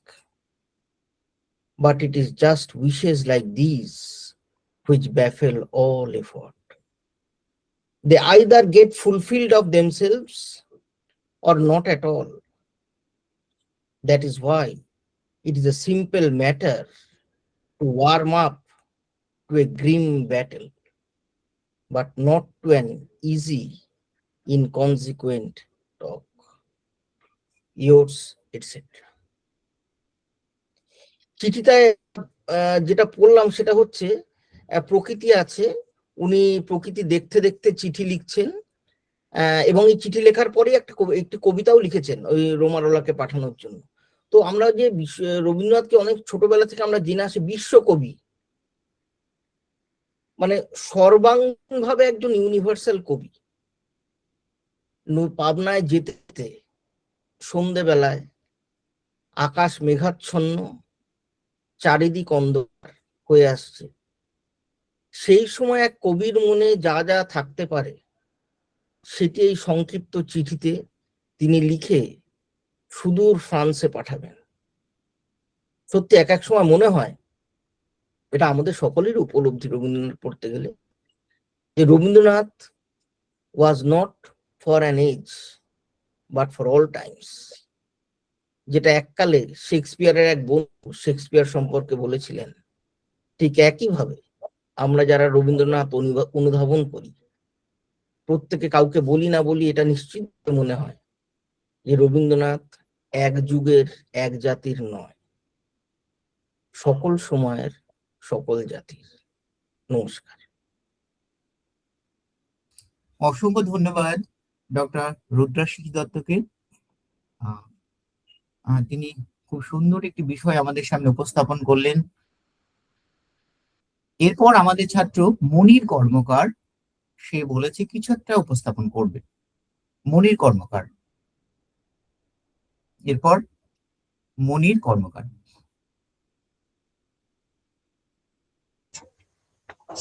But it is just wishes like these which baffle all effort. They either get fulfilled of themselves or not at all. That is why it is a simple matter to warm up to a grim battle, but not to an easy, inconsequent talk. Yours, etc. চিঠিটায় যেটা পড়লাম সেটা হচ্ছে, প্রকৃতি আছে, উনি প্রকৃতি দেখতে দেখতে চিঠি লিখছেন, এবং এই চিঠি লেখার পরে একটি কবিতাও লিখেছেন ওই রোমারোলাকে পাঠানোর জন্য। তো আমরা যে রবীন্দ্রনাথকে অনেক ছোটবেলা থেকে আমরা জেনে আসি বিশ্বকবি, মানে সর্বাঙ্গীন ভাবে একজন ইউনিভার্সাল কবি। পাবনায় যেতে যেতে সন্ধ্যেবেলায় আকাশ মেঘাচ্ছন্ন, চারিদিক অন্ধকার হয়ে আসছে, সেই সময় এক কবির মনে যা যা থাকতে পারে সেটি এই সংক্ষিপ্ত চিঠিতে তিনি লিখে সুদূর ফ্রান্সে পাঠাবেন। সত্যি এক এক সময় মনে হয়, এটা আমাদের সকলের উপলব্ধি রবীন্দ্রনাথ পড়তে গেলে, যে Rabindranath was not for an age but for all times. যেটা এককালে শেক্সপিয়ারের এক বন্ধু শেক্সপিয়ার সম্পর্কে বলেছিলেন, ঠিক একইভাবে আমরা যারা রবীন্দ্রনাথ অনুধাবন করি, প্রত্যেকে কাউকে বলি না বলি এটা নিশ্চিত মনে হয় যে রবীন্দ্রনাথ এক যুগের এক জাতির নয়, সকল সময়ের সকল জাতির। নমস্কার। অসংখ্য ধন্যবাদ ডক্টর রুদ্রাশিস দত্তকে। তিনি খুব সুন্দর একটি বিষয় আমাদের সামনে উপস্থাপন করলেন। এরপর আমাদের ছাত্র মনির কর্মকার, সে বলেছে কিছু একটা উপস্থাপন করবে। মনির কর্মকার, এরপর মনির কর্মকার।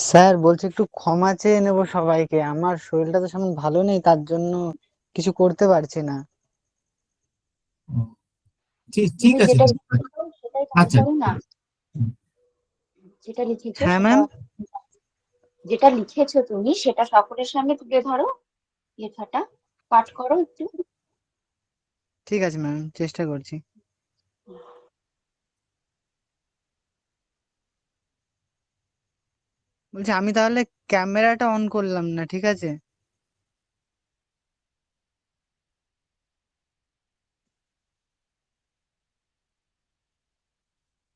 স্যার বলছি একটু ক্ষমা চেয়ে নেব সবাইকে, আমার শরীরটা তো সেমন ভালো নেই, তার জন্য কিছু করতে পারছি না। ঠিক আছে। আচ্ছা, যেটা লিখেছো হ্যাঁ ম্যাম। যেটা লিখেছো তুমি সেটা সকলের সামনে তুলে ধরো, লেখাটা পাঠ করো একটু। ঠিক আছে ম্যাম, চেষ্টা করছি। বলছি আমি তাহলে ক্যামেরাটা অন করলাম না, ঠিক আছে?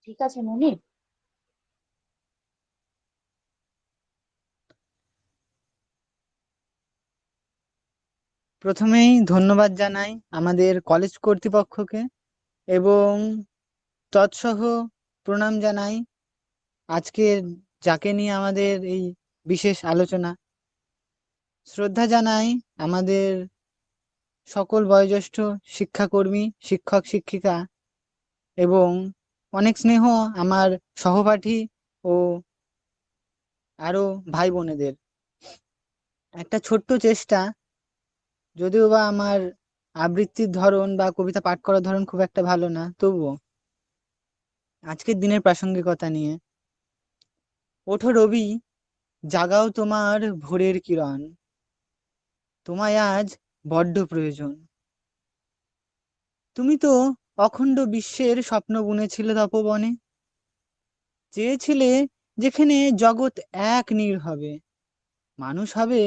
ঠিক আছে মনির। প্রথমেই ধন্যবাদ জানাই আমাদের কলেজ কর্তৃপক্ষকে এবং তৎসহ প্রণাম জানাই আজকের যাকে নিয়ে আমাদের এই বিশেষ আলোচনা। শ্রদ্ধা জানাই আমাদের সকল বয়োজ্যেষ্ঠ শিক্ষাকর্মী, শিক্ষক শিক্ষিকা এবং অনেক স্নেহ আমার সহপাঠী ও আরো ভাই বোনেদের। একটা ছোট্ট চেষ্টা, যদিও বা আমার আবৃত্তির ধরন বা কবিতা পাঠ করার ধরন খুব একটা ভালো না, তবুও আজকের দিনের প্রাসঙ্গিকতা নিয়ে। ওঠো রবি, জাগাও তোমার ভোরের কিরণ, তোমায় আজ বড্ড প্রয়োজন। তুমি তো অখণ্ড বিশ্বের স্বপ্ন বুনেছিলে তপবনে, চেয়েছিলে যেখানে জগৎ এক নীড় হবে, মানুষ হবে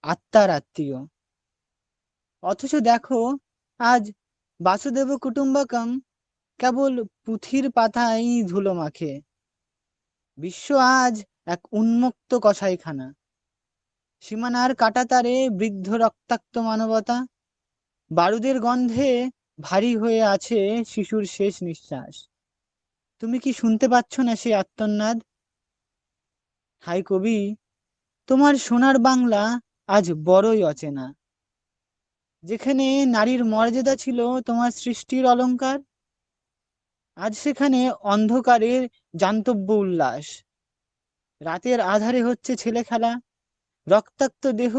আত্মার আত্মীয়। অথচ দেখো আজ বাসুদেব কুটুম্বকম কেবল পুঁথির পাতায় ধুলো মাখে। বিশ্ব আজ এক উন্মুক্ত কসাইখানা, সীমানার কাঁটাতারে বৃদ্ধ রক্তাক্ত মানবতা, বারুদের গন্ধে ভারী হয়ে আছে শিশুর শেষ নিঃশ্বাস। তুমি কি শুনতে পাচ্ছ না সেই আর্তনাদ? হাই কবি, তোমার সোনার বাংলা আজ বড়ই অচেনা। যেখানে নারীর মর্যাদা ছিল তোমার সৃষ্টির অলংকার, আজ সেখানে অন্ধকারের জান্তব্য উল্লাস। রাতের আধারে হচ্ছে ছেলে খেলা, রক্তাক্ত দেহ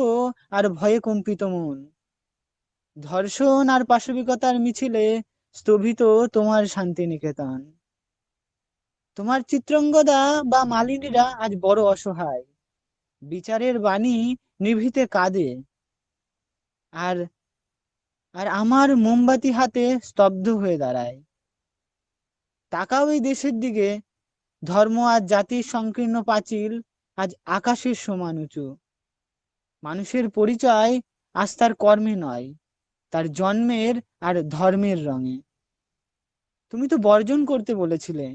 আর ভয়ে কম্পিত মন। ধর্ষণ আর পাশবিকতার মিছিলে স্তভিত তোমার শান্তিনিকেতন। তোমার চিত্রাঙ্গদা বা মালিনীরা আজ বড় অসহায়, বিচারের বাণী নিভৃতে কাঁদে। আর আর আমার মোমবাতি হাতে স্তব্ধ হয়ে দাঁড়ায়। তাকাও এই দেশের দিকে, ধর্ম আর জাতির সংকীর্ণ পাঁচিল আজ আকাশের সমান উঁচু। মানুষের পরিচয় আজ তার কর্মে নয়, তার জন্মের আর ধর্মের রঙে। তুমি তো বর্জন করতে বলেছিলে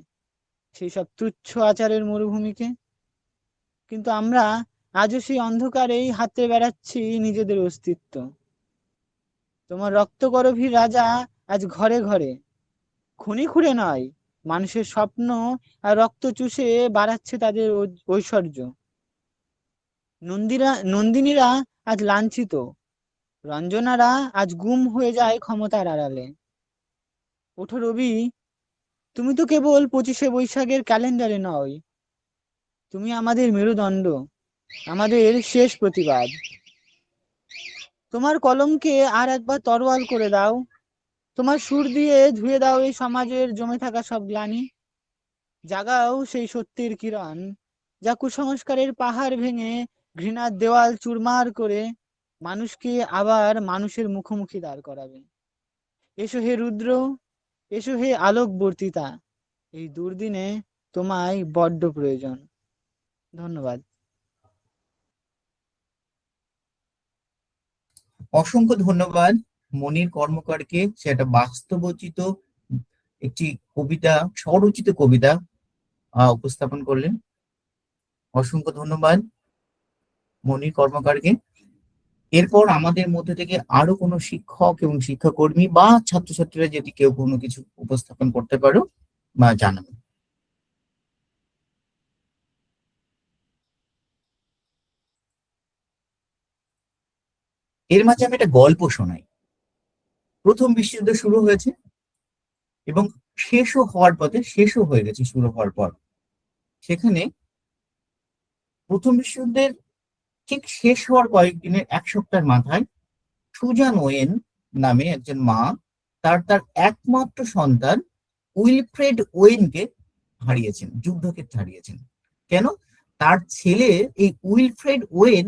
সেই সব তুচ্ছ আচারের মরুভূমিকে, কিন্তু আমরা আজও সেই অন্ধকারেই হাতে বেড়াচ্ছি নিজেদের অস্তিত্ব। তোমার রক্তকরভীর রাজা আজ ঘরে ঘরে, খুনি খুঁড়ে নয়, মানুষের স্বপ্ন আর রক্ত চুষে বাড়াচ্ছে তাদের ঐশ্বর্য। নন্দিনীরা আজ লাঞ্ছিত, রঞ্জনারা আজ গুম হয়ে যায় ক্ষমতার আড়ালে। ওঠো রবি, তুমি তো কেবল 25শে বৈশাখের ক্যালেন্ডারে নয়, তুমি আমাদের মেরুদণ্ড, আমাদের শেষ প্রতিবাদ। তোমার কলমকে আর একবার তরোয়াল করে দাও, তোমার সুর দিয়ে ধুয়ে দাও এই সমাজের জমে থাকা সব গ্লানি। জাগাও সেই সত্যের কিরণ, যা কুসংস্কারের পাহাড় ভেঙে ঘৃণার দেওয়াল চুরমার করে মানুষকে আবার মানুষের মুখোমুখি দাঁড় করাবে। এসো হে রুদ্র, এসো হে আলোকবর্তিতা, এই দুর্দিনে তোমায় বড্ড প্রয়োজন। ধন্যবাদ। অসংখ্য ধন্যবাদ মনির কর্মকারকে, সে একটা বাস্তবোচিত একটি কবিতা, স্বরচিত কবিতা উপস্থাপন করলেন। অসংখ্য ধন্যবাদ মনির কর্মকারকে। এরপর আমাদের মধ্যে থেকে আরো কোনো শিক্ষক এবং শিক্ষাকর্মী বা ছাত্রছাত্রীরা যদি কেউ কোনো কিছু উপস্থাপন করতে পারো বা জানাবে। এর মাঝে আমি একটা গল্প শোনাই। প্রথম বিশ্বযুদ্ধ শুরু হয়েছে এবং শেষও হওয়ার পথে, শেষও হয়ে গেছে শুরু হওয়ার পর। সেখানে প্রথম বিশ্বযুদ্ধের ঠিক শেষ হওয়ার কয়েকদিনের, এক সপ্তাহের মাথায় সুজান ওয়েন নামে একজন মা তার একমাত্র সন্তান উইলফ্রেড ওয়েনকে হারিয়েছেন, যুদ্ধক্ষেত্রে হারিয়েছেন। কেন? তার ছেলে এই উইলফ্রেড ওয়েন,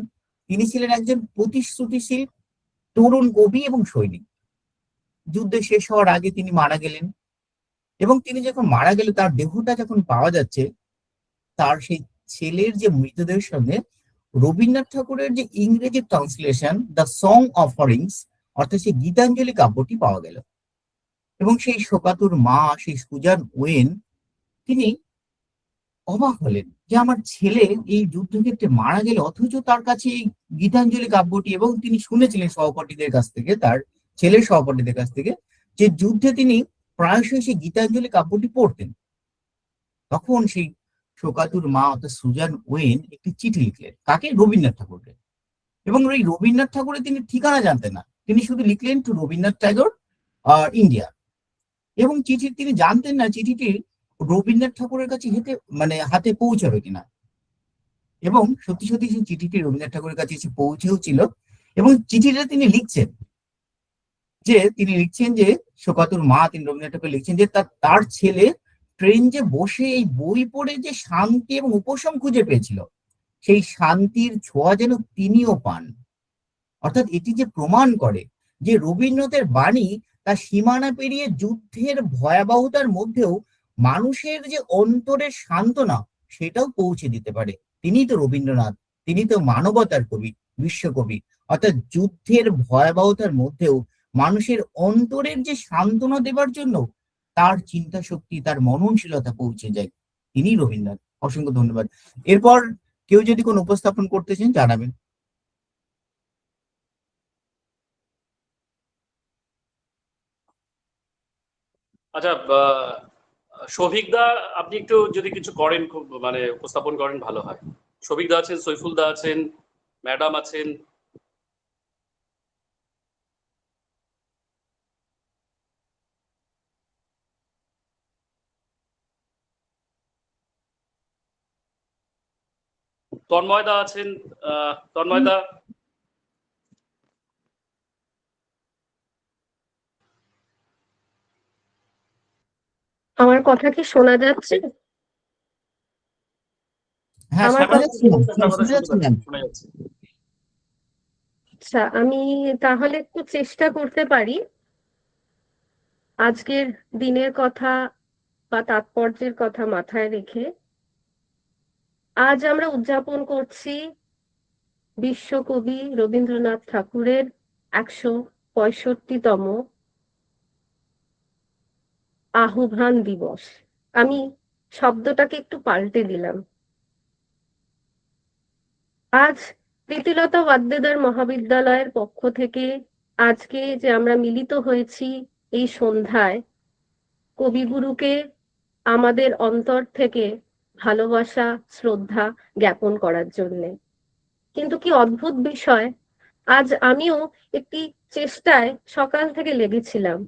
তিনি ছিলেন একজন প্রতিশ্রুতিশীল তরুণ কবি এবং সৈনিক। যুদ্ধ শেষ হওয়ার আগে তিনি মারা গেলেন এবং তিনি যখন মারা গেল, তার দেহটা যখন পাওয়া যাচ্ছে, তার সেই ছেলের যে মৃতদেহের সঙ্গে রবীন্দ্রনাথ ঠাকুরের যে ইংরেজি ট্রান্সলেশন দ্য সং অফারিংস, অর্থাৎ সেই গীতাঞ্জলি কাব্যটি পাওয়া গেল। এবং সেই শোকাতুর মা, সেই সুজান ওয়েন, তিনি অবাক হলেন যে আমার ছেলে এই যুদ্ধক্ষেত্রে মারা গেল, অথচ তার কাছে এই গীতাঞ্জলি কাব্যটি, এবং তিনি শুনেছিলেন সহপাঠীদের কাছ থেকে, তার ছেলের সহপাঠীদের কাছ থেকে, যে যুদ্ধে তিনি প্রায়শই সেই গীতাঞ্জলি কাব্যটি পড়তেন। তখন সেই শোকাতুর মা অর্থাৎ সুজান ওয়েন একটি চিঠি লিখলেন। কাকে? রবীন্দ্রনাথ ঠাকুরকে। এবং এই রবীন্দ্রনাথ ঠাকুরের তিনি ঠিকানা জানতেন না, তিনি শুধু লিখলেন টু রবীন্দ্রনাথ ট্যাগর ইন্ডিয়া। এবং চিঠি তিনি জানতেন না চিঠিটি রবীন্দ্রনাথ ঠাকুরের কাছে হাতে পৌঁছাবে কিনা। এবং সত্যি সত্যি সেই চিঠিটি রবীন্দ্রনাথ ঠাকুরের কাছে এসে পৌঁছেও ছিল। এবং চিঠিটা তিনি লিখছেন যে শোকাতুর মা, তিনি রবীন্দ্রনাথ ঠাকুর লিখছেন যে তার ছেলে ট্রেন যে বসে এই বই পড়ে যে শান্তি এবং উপশম খুঁজে পেয়েছিল, সেই শান্তির ছোঁয়া যেন তিনিও পান। অর্থাৎ এটি যে প্রমাণ করে যে রবীন্দ্রনাথের বাণী তার সীমানা পেরিয়ে যুদ্ধের ভয়াবহতার মধ্যেও মানুষের যে অন্তরের সান্ত্বনা, সেটাও পৌঁছে দিতে পারে। তিনি তো রবীন্দ্রনাথ, তিনি তো মানবতার কবি, বিশ্বকবি। অর্থাৎ যুদ্ধের ভয়াবহতার মধ্যেও মানুষের অন্তরের যে সান্ত্বনা দেবার জন্য তার চিন্তা শক্তি, তার মননশীলতা পৌঁছে যায়, তিনি রবীন্দ্রনাথ। অসংখ্য ধন্যবাদ। এরপর কেউ যদি কোনো উপস্থাপন করতে চান জানাবেন। আচ্ছা, শফিকদা, আপনি একটু যদি কিছু করেন, খুব উপস্থাপন করেন, ভালো হয়। শফিকদা আছেন, সৈফুলদা আছেন, ম্যাডাম আছেন। তন্ময়দা আছেন, তন্ময়দা। আমার কথা কি শোনা যাচ্ছে? হ্যাঁ, আমার শোনা যাচ্ছে, শোনা যাচ্ছে। আচ্ছা, আমি তাহলে একটু চেষ্টা করতে পারি আজকের দিনের কথা বা তাৎপর্যের কথা মাথায় রেখে। আজ আমরা উদযাপন করছি বিশ্বকবি রবীন্দ্রনাথ ঠাকুরের 165তম আহ্বান দিবস। আমি শব্দটাকে একটু পাল্টে দিলাম। আজ প্রীতিলতা ওয়াদ্দেদার মহাবিদ্যালয়ের পক্ষ থেকে আজকে যে আমরা মিলিত হয়েছি এই সন্ধ্যায়, কবিগুরুকে আমাদের অন্তর থেকে ভালোবাসা, শ্রদ্ধা জ্ঞাপন করার জন্যে। কিন্তু কি অদ্ভুত বিষয়, আজ আমিও একটি চেষ্টায় সকাল থেকে লেগেছিলাম।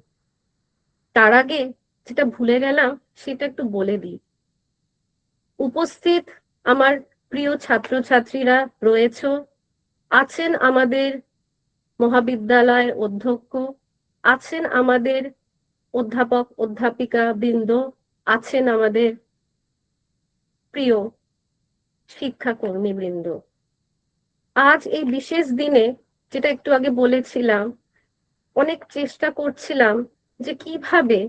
তার আগে যেটা ভুলে গেলাম সেটা একটু বলে দিই। উপস্থিত আমার প্রিয় ছাত্রছাত্রীরা রয়েছ, আছেন আমাদের মহাবিদ্যালয়ের অধ্যক্ষ, আছেন আমাদের অধ্যাপক অধ্যাপিকা বৃন্দ, আছেন আমাদের প্রিয় শিক্ষাকর্মী বৃন্দ। আজ এই বিশেষ দিনে, যেটা একটু আগে বলেছিলাম, অনেক চেষ্টা করছিলাম যে কিভাবে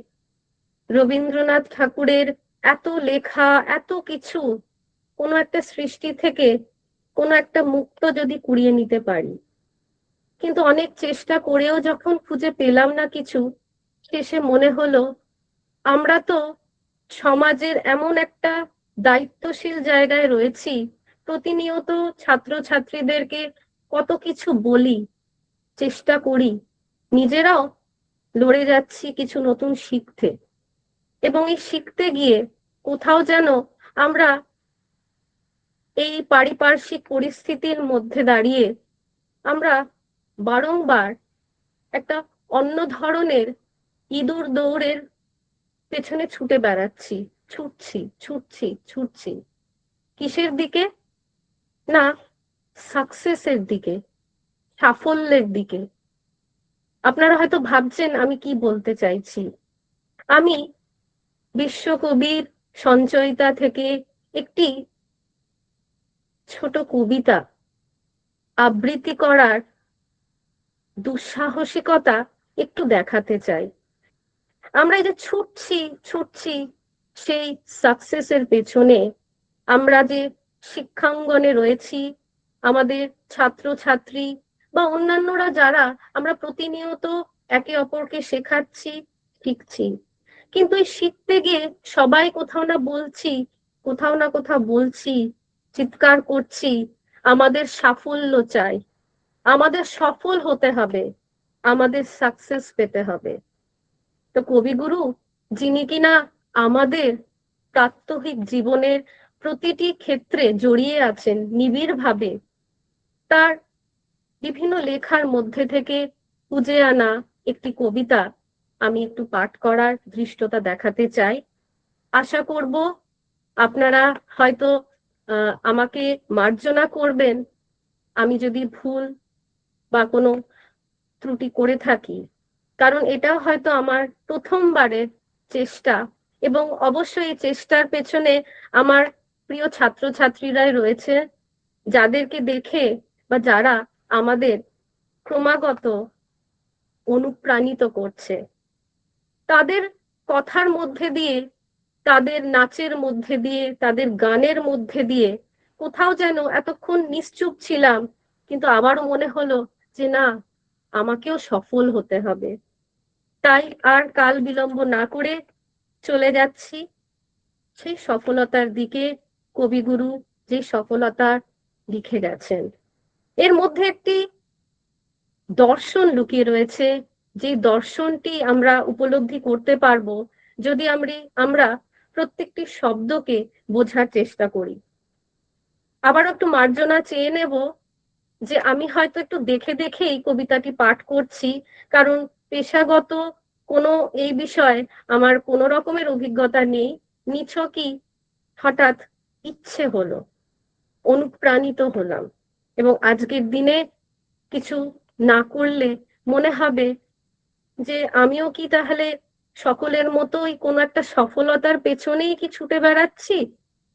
রবীন্দ্রনাথ ঠাকুরের এত লেখা, এত কিছু, কোনো একটা সৃষ্টি থেকে কোনো একটা মুক্ত যদি কুড়িয়ে নিতে পারি, কিন্তু অনেক চেষ্টা করেও যখন খুঁজে পেলাম না কিছু, শেষে মনে হলো আমরা তো সমাজের এমন একটা দায়িত্বশীল জায়গায় রয়েছি, প্রতিনিয়ত ছাত্রছাত্রীদেরকে কত কিছু বলি, চেষ্টা করি, নিজেরাও লড়ে যাচ্ছি কিছু নতুন শিখতে, এবং এই শিখতে গিয়ে কোথাও যেন আমরা এই পারিপার্শ্বিক পরিস্থিতির মধ্যে দাঁড়িয়ে আমরা বারংবার একটা অন্য ধরনের ইঁদুর দৌড়ের পেছনে ছুটে বেড়াচ্ছি, ছুটছি। কিসের দিকে? না, সাকসেসের দিকে, সাফল্যের দিকে। আপনারা হয়তো ভাবছেন আমি কি বলতে চাইছি। আমি বিশ্বকবির সঞ্চয়িতা থেকে একটি ছোট কবিতা আবৃত্তি করার দুঃসাহসিকতা একটু দেখাতে চাই। আমরা এই যে ছুটছি সেই সাকসেসের পেছনে, আমরা যে শিক্ষাঙ্গনে রয়েছি, আমাদের ছাত্রছাত্রী বা অন্যান্যরা যারা আমরা প্রতিনিয়ত একে অপরকে শেখাচ্ছি, শিখছি, কিন্তু এই শিখতে গিয়ে সবাই কোথাও না কোথাও বলছি, চিৎকার করছি, আমাদের সাফল্য চাই, আমাদের সফল হতে হবে, আমাদের সাকসেস পেতে হবে। তো কবিগুরু, যিনি কিনা আমাদের প্রাত্যহিক জীবনের প্রতিটি ক্ষেত্রে জড়িয়ে আছেন নিবিড়ভাবে, তার বিভিন্ন লেখার মধ্যে থেকে খুঁজে আনা একটি কবিতা আমি একটু পাঠ করার ধৃষ্টতা দেখাতে চাই। আশা করব আপনারা হয়তো আমাকে মার্জনা করবেন আমি যদি ভুল বা কোনো ত্রুটি করে থাকি, কারণ এটা হয়তো আমার প্রথমবারের চেষ্টা, এবং অবশ্যই এই চেষ্টার পেছনে আমার প্রিয় ছাত্রছাত্রীরাই রয়েছে, যাদেরকে দেখে বা যারা আমাদের ক্রমাগত অনুপ্রাণিত করছে। তাদের কথার মধ্যে দিয়ে, তাদের নাচের মধ্যে দিয়ে, তাদের গানের মধ্যে দিয়ে কোথাও যেন এতক্ষণ নিশ্চুপ ছিলাম, কিন্তু আবারও মনে হলো যে না, আমাকেও সফল হতে হবে। তাই আর কাল বিলম্ব না করে চলে যাচ্ছি সেই সফলতার দিকে। কবিগুরু যে সফলতা লিখে গেছেন, এর মধ্যে একটি দর্শন লুকিয়ে রয়েছে, যে দর্শনটি আমরা উপলব্ধি করতে পারবো যদি আমরা প্রত্যেকটি শব্দকে বোঝার চেষ্টা করি। আবার একটু মার্জনা চেয়ে নেব যে আমি হয়তো একটু দেখে দেখে এই কবিতাটি পাঠ করছি, কারণ পেশাগত কোনো এই বিষয়ে আমার কোনো রকমের অভিজ্ঞতা নেই। নিছকই হঠাৎ ইচ্ছে হলো, অনুপ্রাণিত হলাম, এবং আজকের দিনে কিছু না করলে মনে হবে যে আমিও কি তাহলে সকলের মতোই কোনো একটা সফলতার পেছনেই কি ছুটে বেড়াচ্ছি,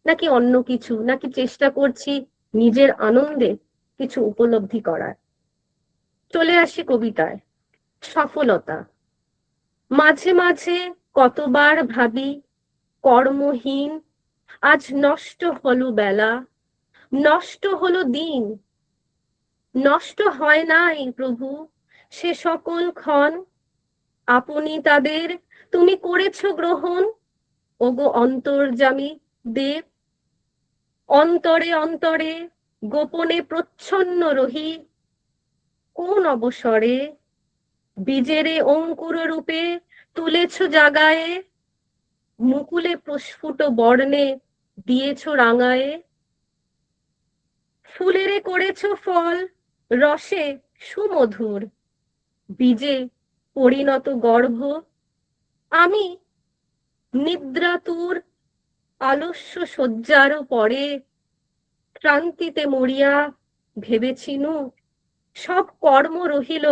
নাকি অন্য কিছু, নাকি চেষ্টা করছি নিজের আনন্দে কিছু উপলব্ধি করার। চলে আসি কবিতায়। সফলতা। মাঝে মাঝে কতবার ভাবি, কর্মহীন আজ নষ্ট হলো বেলা, নষ্ট হলো দিন, নষ্ট হয় নাই প্রভু সে সকল ক্ষণ, আপনি তাদের তুমি করেছো গ্রহণ, ওগো অন্তর্যামী দেব। অন্তরে অন্তরে গোপনে প্রচ্ছন্ন রহি, কোন অবসরে বীজেরে অঙ্কুর রূপে তুলেছ জাগায়ে, মুকুলে প্রস্ফুট বর্ণে দিয়েছ রাঙায়ে, ফুলেরে করেছ ফল রসে সুমধুর, বীজে পরিণত গর্ভ। আমি নিদ্রাতুর আলস্য শয্যার পরে ক্রান্তিতে মরিয়া ভেবেছিনু, সব কর্ম রহিল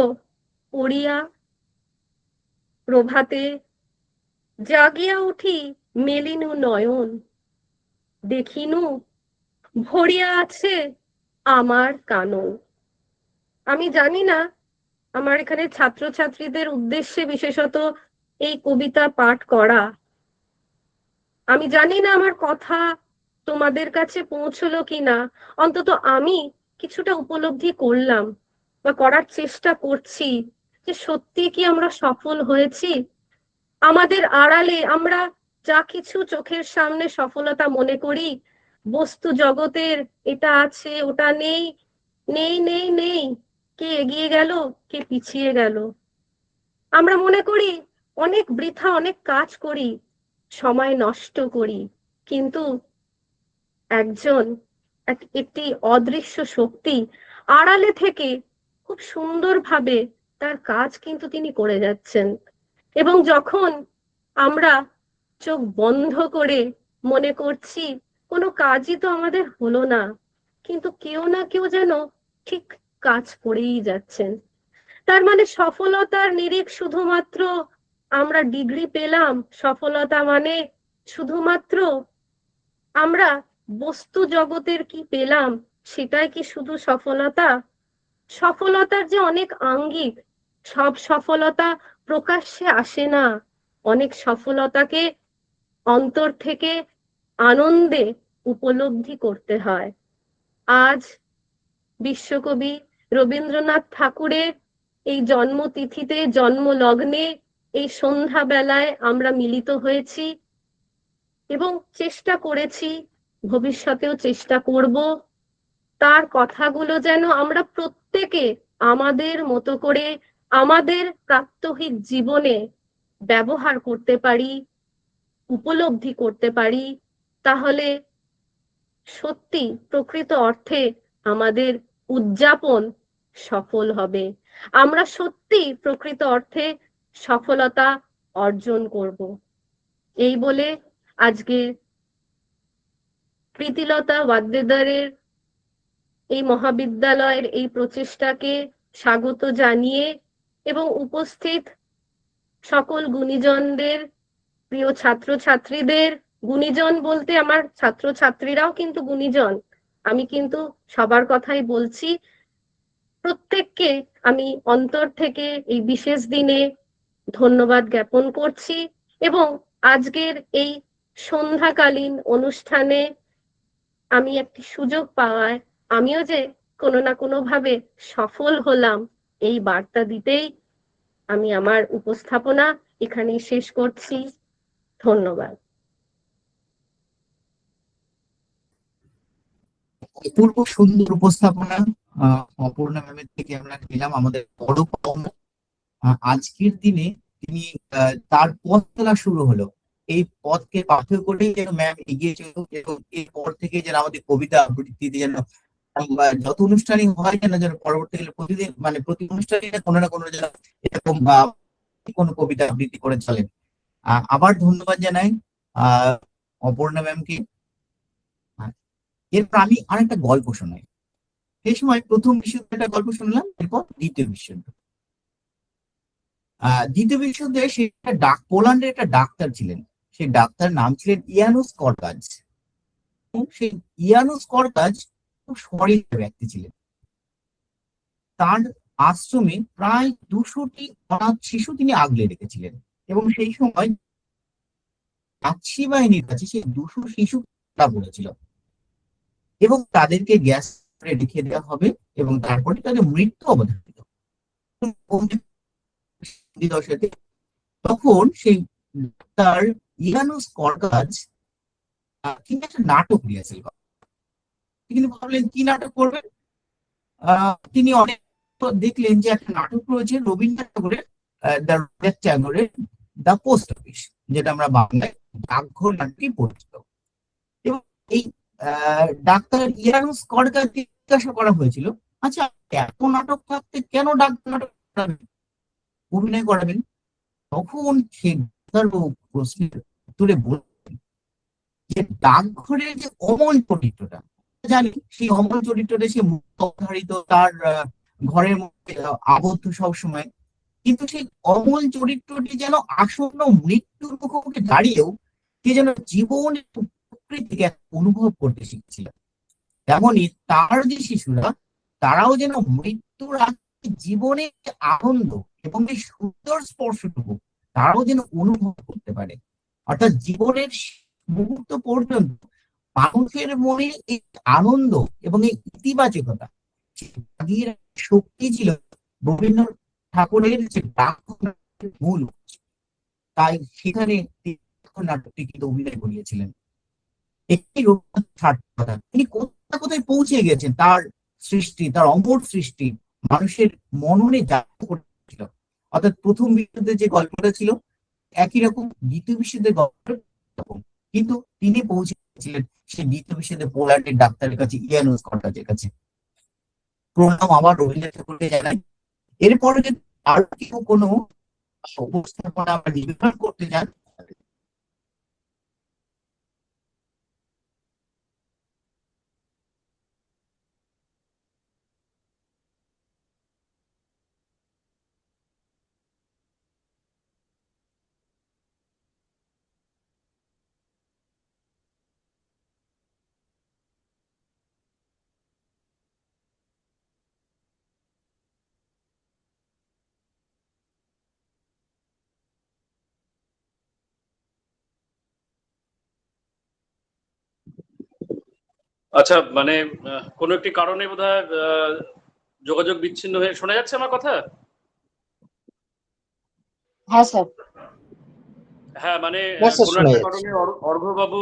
পড়িয়া। প্রভাতে জাগিয়া উঠি মেলিনু নয়ন, দেখিনু ভরিয়া আছে আমার কানন। আমি জানি না আমার এখানে ছাত্রছাত্রীদের উদ্দেশ্যে বিশেষত এই কবিতা পাঠ করা আমি জানি না আমার কথা তোমাদের কাছে পৌঁছলো কিনা, অন্তত আমি কিছুটা উপলব্ধি করলাম বা করার চেষ্টা করছি যে সত্যি কি আমরা সফল হয়েছি। আমাদের আড়ালে আমরা যা কিছু চোখের সামনে সফলতা মনে করি, বস্তু জগতের এটা আছে ওটা নেই, নেই নেই নেই, কে এগিয়ে গেল কে পিছিয়ে গেল। আমরা মনে করি অনেক বৃথা অনেক কাজ করি, সময় নষ্ট করি, কিন্তু একটি অদৃশ্য শক্তি আড়ালে থেকে খুব সুন্দরভাবে তার কাজ কিন্তু তিনি করে যাচ্ছেন। এবং যখন আমরা চোখ বন্ধ করে মনে করছি কোনো কাজই তো আমাদের হলো না, কিন্তু কেউ না কেউ যেন ঠিক কাজ করেই যাচ্ছেন। তার মানে সফলতার নিরিখ শুধুমাত্র আমরা ডিগ্রি পেলাম, সফলতা মানে শুধুমাত্র আমরা বস্তু জগতের কি পেলাম সেটাই কি শুধু সফলতা? সফলতার যে অনেক আঙ্গিক, সব সফলতা প্রকাশ্যে আসে না। অনেক সফলতাকে অন্তর থেকে আনন্দে উপলব্ধি করতে হয়। আজ বিশ্বকবি রবীন্দ্রনাথ ঠাকুরের এই জন্মতিথিতে, জন্ম লগ্নে, এই সন্ধ্যা বেলায় আমরা মিলিত হয়েছি এবং চেষ্টা করেছি, ভবিষ্যতেও চেষ্টা করব তার কথাগুলো যেন আমরা প্রত্যেকে আমাদের মতো করে আমাদের প্রাত্যহিক জীবনে ব্যবহার করতে পারি, উপলব্ধি করতে পারি। তাহলে সত্যি প্রকৃত অর্থে আমাদের উদযাপন সফল হবে। আমরা সত্যি প্রকৃত অর্থে সফলতা অর্জন করব। এই বলে আজকে প্রীতিলতা ওয়াদ্দেদারের এই মহাবিদ্যালয়ের এই প্রচেষ্টাকে স্বাগত জানিয়ে এবং উপস্থিত সকল গুণীজনদের, প্রিয় ছাত্রছাত্রীদের, গুণীজন বলতে আমার ছাত্রছাত্রীরাও কিন্তু গুণীজন, আমি কিন্তু সবার কথাই বলছি, প্রত্যেককে আমি অন্তর থেকে এই বিশেষ দিনে ধন্যবাদ জ্ঞাপন করছি। এবং আজকের এই সন্ধ্যাকালীন অনুষ্ঠানে আমি একটি সুযোগ পাওয়ায় আমিও যে কোনো না কোনো ভাবে সফল হলাম এই বার্তা দিতেই আমি আমার উপস্থাপনা এখানেই শেষ করছি। ধন্যবাদ। অপূর্ব সুন্দর উপস্থাপনা অপর্ণা ম্যামের থেকে আমরা পেলাম। আমাদের বড় পাওনা আজকের দিনে তিনি তার পথ চলা শুরু হলো, এই পথকে পাথেয় করেই যেন ম্যাম এগিয়ে চলুক এবং এরপর থেকে যেন আমাদের কবিতা আবৃত্তিতে যেন যত অনুষ্ঠানই হয় যেন পরবর্তীকালে প্রতিদিন মানে প্রতি অনুষ্ঠানে কোনো না কোনো যেন এরকম কোনো কবিতা আবৃত্তি করে চলেন। আবার ধন্যবাদ জানাই অপর্ণা ম্যামকে। এরপর আমি আরেকটা গল্প শোনাই। সেই সময় প্রথম বিশ্বযুদ্ধে একটা গল্প শুনলাম, এরপর দ্বিতীয় বিশ্বযুদ্ধ। দ্বিতীয় বিশ্বযুদ্ধে সে পোল্যান্ডের একটা ডাক্তার ছিলেন, সেই ডাক্তার নাম ছিলেন ইয়ানুস কর্কাজ। সেই ইয়ানুস কর্কাজ খুব সরল ব্যক্তি ছিলেন। তার আশ্রমে প্রায় 200টি অনাথ শিশু তিনি আগলে রেখেছিলেন এবং সেই সময় নাৎসি বাহিনীর কাছে সেই 200 শিশু পড়েছিল এবং তাদেরকে গ্যাস রেখে দেওয়া হবে এবং তারপরে তাদের মৃত্যু অবধারিত। তখন সেই ডাক্তার ইয়ানুস কর্কাজ তিনি একটা নাটক রিহার্সেল করেন। তিনি ভাবলেন কি নাটক করবেন। তিনি অনেক দেখলেন যে একটা নাটক রয়েছে রবীন্দ্রনাথ ঠাকুরের দ্য পোস্ট অফিস, যেটা আমরা বাংলায় ডাকঘর নাটকে পরিচিত। এবং এই ডাক্তার ইয়ানুস কর্কাজকে জিজ্ঞাসা করা হয়েছিল, আচ্ছা এত নাটক থাকতে কেন ডাক্তার নাটক অভিনয় করাবেন? তখন সে প্রশ্নের উত্তরে বললেন যে ডাকঘরের যে অমল চরিত্রটা জানি, সেই অমল চরিত্রটা সে মুক্তধারিত, তার ঘরের মধ্যে আবদ্ধ সবসময়, কিন্তু সেই অমল চরিত্রটি যেন আসন্ন মৃত্যুর মুখোমুখি দাঁড়িয়েও সে যেন জীবনের প্রকৃতিকে অনুভব করতে শিখছিল। তেমনি তার যে শিশুরা, তারাও যেন মৃত্যুর আগে জীবনের আনন্দ এবং এই সুন্দর স্পর্শটুকু তারাও যেন অনুভব করতে পারে। অর্থাৎ জীবনের মুহূর্ত পর্যন্ত মানুষের মনে এই আনন্দ এবং এই ইতিবাচকতা জাগিয়ে রাখার শক্তি ছিল রবীন্দ্র ঠাকুরের যে মূল। তাই সেখানে তিনি নাটকটি কিন্তু অভিনয় করিয়েছিলেন। একটি রবীন্দ্রনাথ সার্থকতা, তিনি কোথায় কোথায় পৌঁছে গেছেন, তার সৃষ্টি, তার অমর সৃষ্টি মানুষের মননে জাগ্রত করেছিল। অর্থাৎ প্রথম বিশ্বযুদ্ধের যে গল্পটা ছিল একই রকম, দ্বিতীয় বিশ্বযুদ্ধের গল্প, কিন্তু তিনি পৌঁছেছিলেন সেই দ্বিতীয় বিশ্বযুদ্ধে পোল্যান্ডের ডাক্তারের কাছে, ইয়ানুস কর্টাজের কাছে। প্রণাম আবার রবীন্দ্রনাথ ঠাকুরকে জানাই। এরপরে যদি আরো কেউ কোনো উপস্থাপনা আমরা নির্মাণ করতে চান, আচ্ছা, মানে কোনো একটি কারণে বোধহয় যোগাযোগ বিচ্ছিন্ন হয়ে, শোনা যাচ্ছে আমার কথা? হ্যাঁ স্যার। হ্যাঁ, মানে হ্যাঁ স্যার, কোনো শোনা একটা যাচ্ছে। কারণে অর্ঘ্যবাবু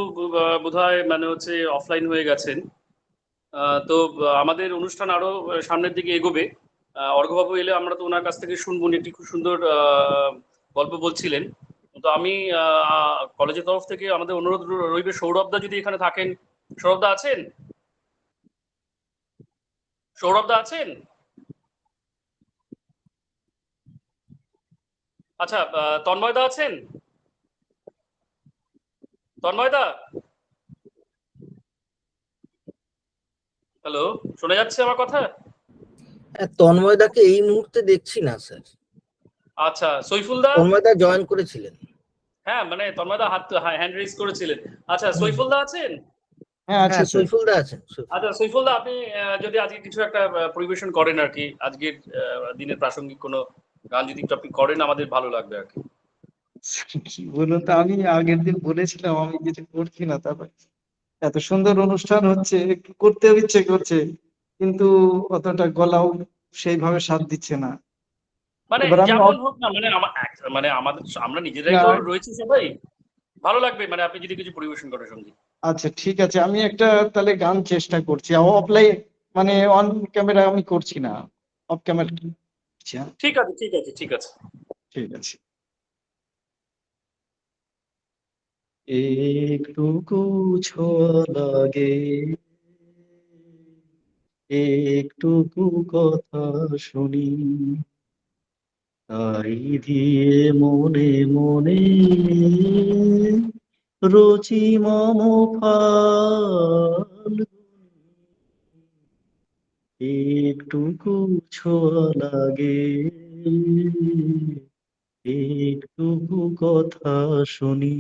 বোধহয় মানে হচ্ছে অফলাইন হয়ে গেছেন। তো আমাদের অনুষ্ঠান আরো সামনের দিকে এগোবে। অর্ঘ্যবাবু এলে আমরা তো ওনার কাছ থেকে শুনবো, উনি একটি খুব সুন্দর গল্প বলছিলেন। তো আমি কলেজের তরফ থেকে আমাদের অনুরোধ রইবে, সৌরভদা যদি এখানে থাকেন। সৌরভদা আছেন? সৌরভদা আছেন? আচ্ছা, তন্ময়দা আছেন? তন্ময়দা, হ্যালো, শোনা যাচ্ছে আমার কথা? তন্ময়দাকে এই মুহূর্তে দেখছি না স্যার। আচ্ছা, সৈফুলদা? তন্ময়দা জয়েন করেছিলেন। হ্যাঁ, মানে তন্ময়দা হ্যান্ড রেজ করেছিলেন। আচ্ছা, সৈফুলদা আছেন? হ্যাঁ আছে হ্যাঁ, স্যার। সৈফুলদা আছেন। আচ্ছা, সৈফুলদা, আপনি যদি আজকে কিছু একটা পরিবেশন করেন আর কি, আজকের দিনের প্রাসঙ্গিক কোনো গান যদি টপিক করেন, আমাদের ভালো লাগবে আর কি। কি বলুন তো, আমি আগের দিন বলেছিলাম আমি কিছু করছি না, তারপর এত সুন্দর অনুষ্ঠান হচ্ছে, একটু করতেও ইচ্ছে করছে, কিন্তু অতটা গলাও সেইভাবে সাথ দিচ্ছে না। মানে এবার আমি যেমন হোক না, মানে মানে আমাদের, আমরা নিজেরাই তো রয়েছি সবাই, ভালো লাগবে মানে আপনি যদি কিছু পরিবেশন করেন সঙ্গীত। আচ্ছা ঠিক আছে, আমি একটা তাহলে গান চেষ্টা করছি, অফলাইন মানে অন ক্যামেরা আমি করছি না, অফ ক্যামেরা। ঠিক আছে, ঠিক আছে, ঠিক আছে, ঠিক আছে। একটুকু ছোঁয়া লাগে, একটুকু কথা শুনি, তাই দিয়ে মনে মনে রুচি মম ফাল্গুনি। একটুকু ছোঁয়া লাগে, একটুকু কথা শুনি,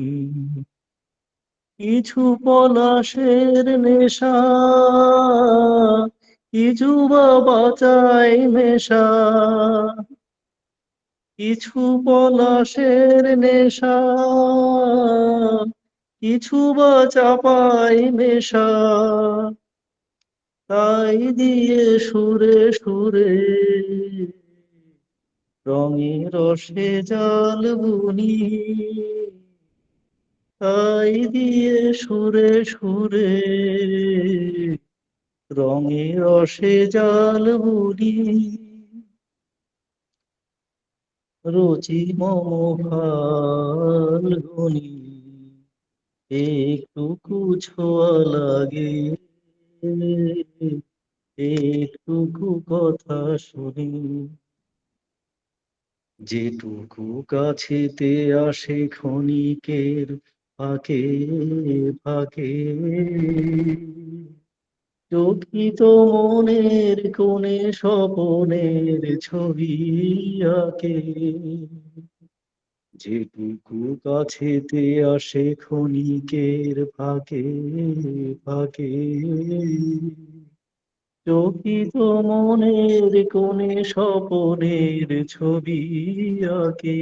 কিছু পলাশের নেশা, কিছু বা বাঁচাই মেশা, কিছু পলাশের নেশা, কিছু বা চাপাই মেশা, তাই দিয়ে সুরে সুরে রঙে রসে জাল বুনি, তাই দিয়ে সুরে সুরে রঙে রসে জাল বুনি, রুচি মম ফাল্গুনি। একটুকু ছোঁয়া লাগে, একটুকু কথা শুনি, যেটুকু কাছেতে আসে ক্ষণিকের ফাঁকে ফাঁকে, চকিত মনের কোণে স্বপনের ছবি আঁকে, যেটুকু কাছেতে আসে ক্ষণিকের ফাঁকে ফাঁকে, চকিত মনের কোণে স্বপনের ছবি আঁকে,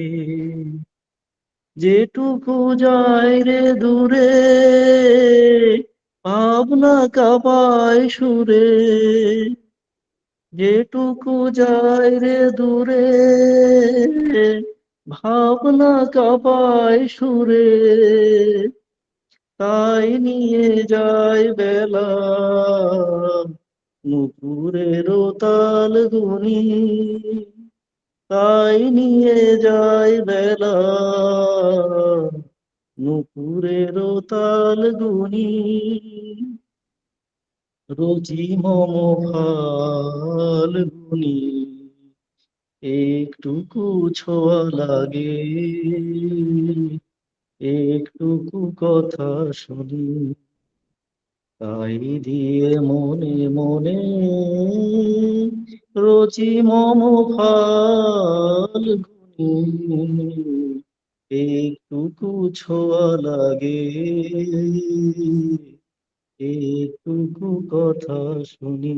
যেটুকু যায় রে দূরে ভাবনা কাবায় সুরে, যেটুকু যায় রে দূরে ভাবনা কাবায় সুরে, তাই নিয়ে যায় বেলা নুপুরের তাল গুনি, তাই নিয়ে যায় বেলা নুপুরের তাল গুনি, রোজি মম ফাল্গুনি একটুকু ছোঁয়া লাগে, একটুকু কথা শুনি, তাই দিয়ে মনে মনে রোজি মম ফাল্গুনি, একটুকু ছোঁয়া লাগে, একটুকু কথা শুনি।